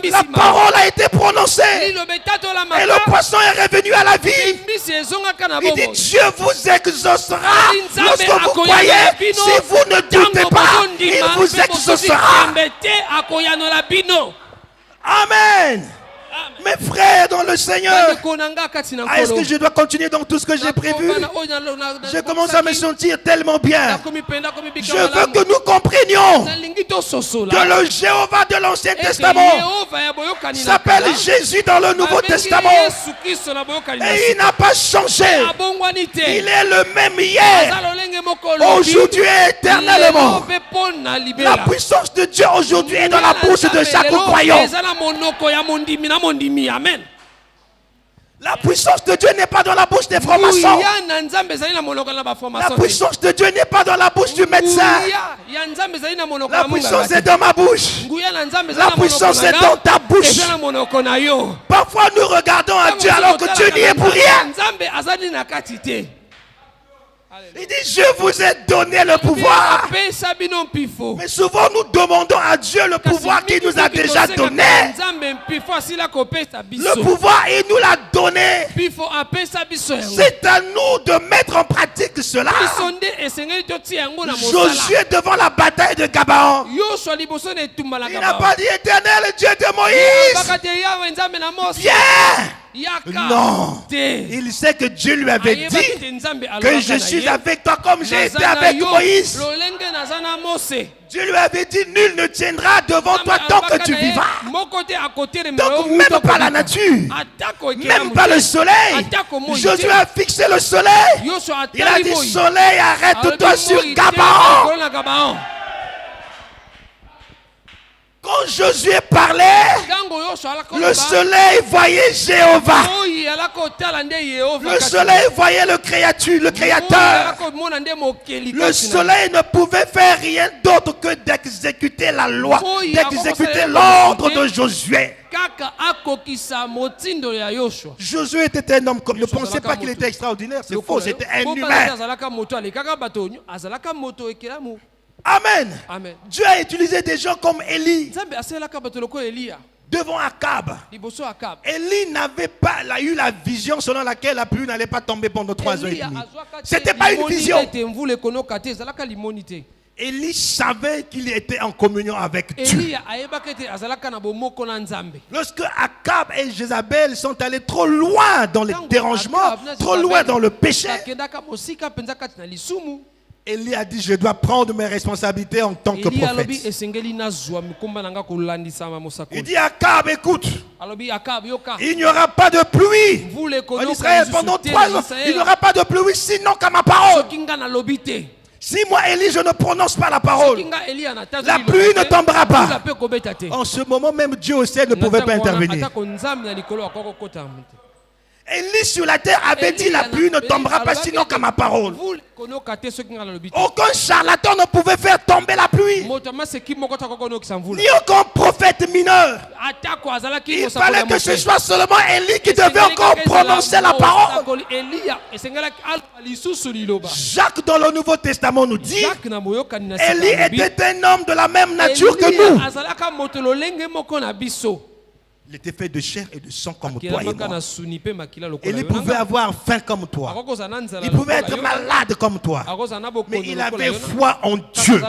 La parole a été prononcée. Et le poisson est revenu à la vie. Il dit Dieu vous exaucera lorsque vous croyez. Si vous ne doutez pas, il vous exaucera. Amen. Mes frères dans le Seigneur, est-ce que je dois continuer dans tout ce que j'ai prévu? Je commence à me sentir tellement bien. Je veux que nous comprenions que le Jéhovah de l'Ancien Testament s'appelle Jésus dans le Nouveau Testament. Et il n'a pas changé. Il est le même hier, aujourd'hui et éternellement. La puissance de Dieu aujourd'hui est dans la bouche de chaque croyant. Amen. La puissance de Dieu n'est pas dans la bouche des francs-maçons. La puissance de Dieu n'est pas dans la bouche du médecin. La puissance est dans ma bouche. La puissance est dans ta bouche. Parfois nous regardons à Dieu alors que Dieu n'y est pour rien. Il dit, je vous ai donné le pouvoir. Mais souvent nous demandons à Dieu le pouvoir qu'il nous a déjà donné. Le pouvoir, il nous l'a donné. C'est à nous de mettre en pratique cela. Josué devant la bataille de Gabaon, il n'a pas dit éternel Dieu de Moïse, viens. Non, il sait que Dieu lui avait dit que je suis avec toi comme j'ai été avec Moïse. Dieu lui avait dit nul ne tiendra devant toi tant que tu vivras. Donc même pas la nature, même pas le soleil. Josué a fixé le soleil. Il a dit soleil, arrête-toi sur Gabaon. Quand Josué parlait, le soleil voyait Jéhovah. Le soleil voyait le Créateur. Le soleil ne pouvait faire rien d'autre que d'exécuter la loi, d'exécuter l'ordre de Josué. Josué était un homme comme... Ne pensez pas qu'il était extraordinaire, c'est faux, c'était un humain. Amen. Amen. Dieu a utilisé des gens comme Élie. Devant Akab. Élie n'avait pas eu la vision selon laquelle la pluie n'allait pas tomber pendant 3 ans et demi. C'était pas une vision. Élie savait qu'il était en communion avec Dieu. Lorsque Akab et Jézabel sont allés trop loin dans les dérangements, trop loin dans le péché, Élie a dit, je dois prendre mes responsabilités en tant que prophète. Il dit à Akab, écoute, il n'y aura pas de pluie en Israël pendant 3 ans. Il n'y aura pas de pluie sinon qu'à ma parole. Si moi, Élie, je ne prononce pas la parole, la pluie ne tombera pas. En ce moment même, Dieu au ciel ne pouvait pas intervenir. Élie sur la terre avait dit la pluie ne tombera pas sinon qu'à ma parole. Aucun charlatan ne pouvait faire tomber la pluie. Ni aucun prophète mineur. Il fallait que ce soit seulement Élie qui devait encore prononcer la parole. Jacques dans le Nouveau Testament nous dit Élie était un homme de la même nature que nous. Il était fait de chair et de sang comme toi et moi. Il pouvait avoir faim comme toi. Il pouvait être malade comme toi. Mais il avait foi en Dieu.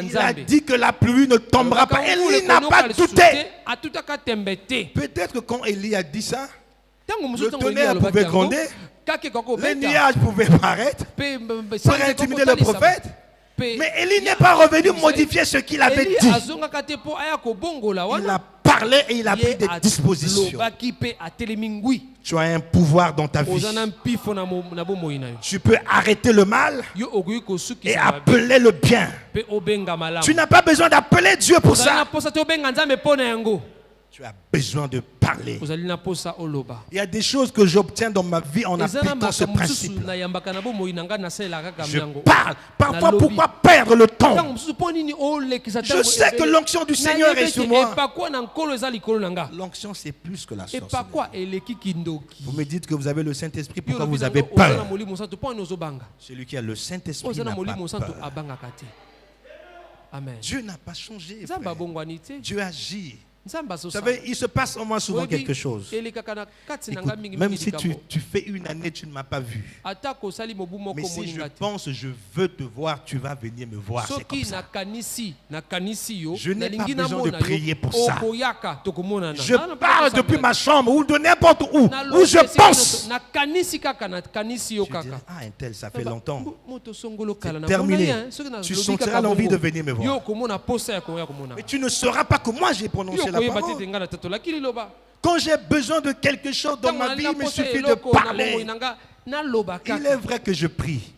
Il a dit que la pluie ne tombera pas. Élie n'a pas douté. Peut-être que quand Élie a dit ça, le tonnerre pouvait gronder, les nuages pouvaient paraître pour intimider le prophète. Mais Élie n'est pas revenu modifier ce qu'il avait dit. Il a parlé et il a pris des dispositions. Tu as un pouvoir dans ta vie. Tu peux arrêter le mal et appeler le bien. Tu n'as pas besoin d'appeler Dieu pour ça. Tu as besoin de parler. ozali na posa oloba. Il y a des choses que j'obtiens dans ma vie en appliquant ce principe. Je parle. Parfois, pourquoi perdre le temps? Je sais que l'onction du Seigneur est sur moi. L'onction, c'est plus que la sorcellerie. Vous me dites que vous avez le Saint-Esprit, pourquoi vous avez peur? Celui qui a le Saint-Esprit n'a pas peur. Amen. Dieu n'a pas changé. Frère. Dieu agit. Vous savez, il se passe en moi souvent quelque chose. Écoute, même si tu fais une année, tu ne m'as pas vu. Mais si je pense, je veux te voir, tu vas venir me voir. C'est comme ça. Je n'ai pas besoin de prier pour ça. Je parle depuis ma chambre ou de n'importe où je pense. Tu diras, ah, un tel, ça fait longtemps. C'est terminé. Tu sentiras l'envie de venir me voir. Mais tu ne sauras pas que moi j'ai prononcé la parole. Quand j'ai besoin de quelque chose dans ma vie, il me suffit de parler. Il est vrai que je prie.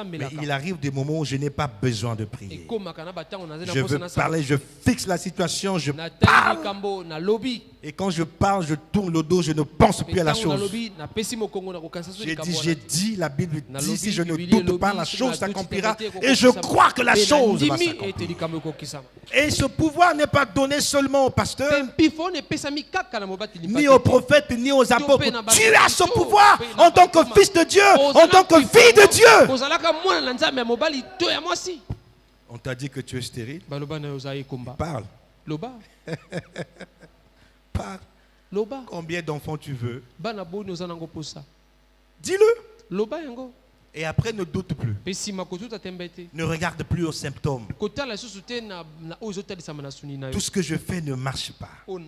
Mais il arrive des moments où je n'ai pas besoin de prier. Je veux parler, je fixe la situation, je parle. Et quand je parle, je tourne le dos, je ne pense plus à la chose. J'ai dit, la Bible dit, si je ne doute pas, la chose s'accomplira. Et je crois que la chose va s'accomplir. Et ce pouvoir n'est pas donné seulement au pasteur, ni aux prophètes, ni aux apôtres. Tu as ce pouvoir en tant que fils de Dieu, en tant que fille de Dieu. On t'a dit que tu es stérile. Parle. Parle. Combien d'enfants tu veux? Dis-le. Et après, ne doute plus. Ne regarde plus aux symptômes. Tout ce que je fais ne marche pas. Ben,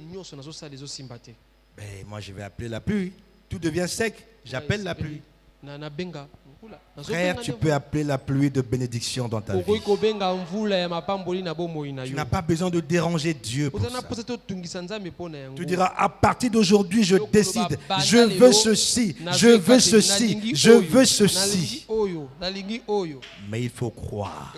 moi, je vais appeler la pluie. Tout devient sec. J'appelle la pluie. Frère, tu peux appeler la pluie de bénédiction dans ta vie. Tu n'as pas besoin de déranger Dieu pour ça. Tu diras, à partir d'aujourd'hui, je décide. Je veux ceci, je veux ceci, je veux ceci. Mais il faut croire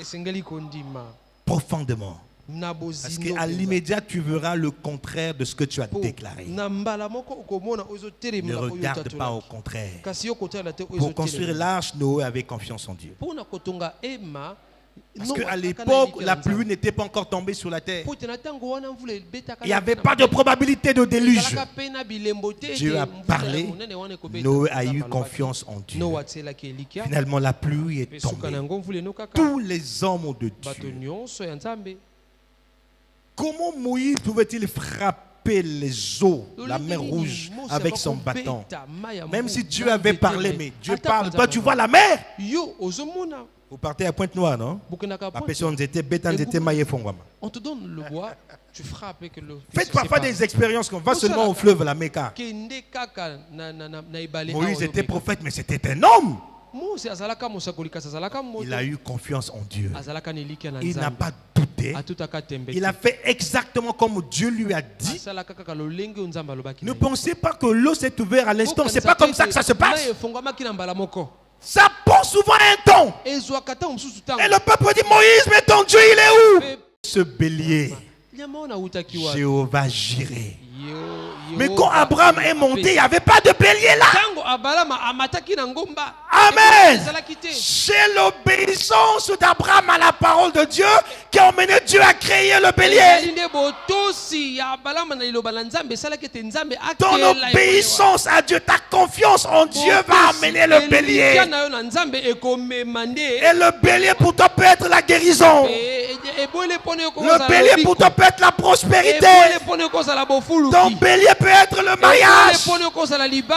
profondément. Parce qu'à l'immédiat, tu verras le contraire de ce que tu as déclaré. Ne regarde pas au contraire. Pour construire l'arche, Noé avait confiance en Dieu. Parce qu'à l'époque, la pluie n'était pas encore tombée sur la terre. Il n'y avait pas de probabilité de déluge. Dieu a parlé, Noé a eu confiance en Dieu. Finalement, la pluie est tombée. Tous les hommes de Dieu. Comment Moïse pouvait-il frapper les eaux, la mer Rouge, avec son bâton? Même si Dieu avait parlé, mais Dieu parle. Toi, tu vois la mer? Vous partez à Pointe-Noire, non? On te donne le bois, tu frappes et que le... Faites parfois des expériences qu'on va seulement au fleuve, la Mecca. Moïse était prophète, mais c'était un homme. Il a eu confiance en Dieu. Il n'a pas douté. Il a fait exactement comme Dieu lui a dit. Ne pensez pas que l'eau s'est ouverte à l'instant. C'est pas comme ça que ça se passe. Ça prend souvent un temps. Et le peuple dit, Moïse, mais ton Dieu, il est où? Ce bélier, Jéhovah Jireh. Mais quand Abraham est monté, il n'y avait pas de bélier là. Amen. C'est l'obéissance d'Abraham à la parole de Dieu qui a emmené Dieu à créer le bélier. Ton obéissance à Dieu, ta confiance en Dieu va amener le bélier. Et le bélier pour toi peut être la guérison. Le bélier pour toi peut être la prospérité. Ton bélier peut être le mariage.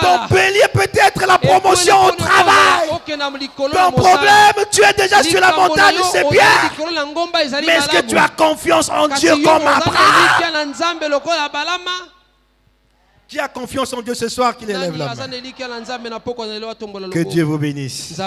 Ton bélier peut être la promotion au travail. Ton problème, tu es déjà sur la montagne, c'est bien. Mais est-ce que tu as confiance en Dieu comme Abraham? Qui a confiance en Dieu ce soir, qu'il élève la main. Que Dieu vous bénisse.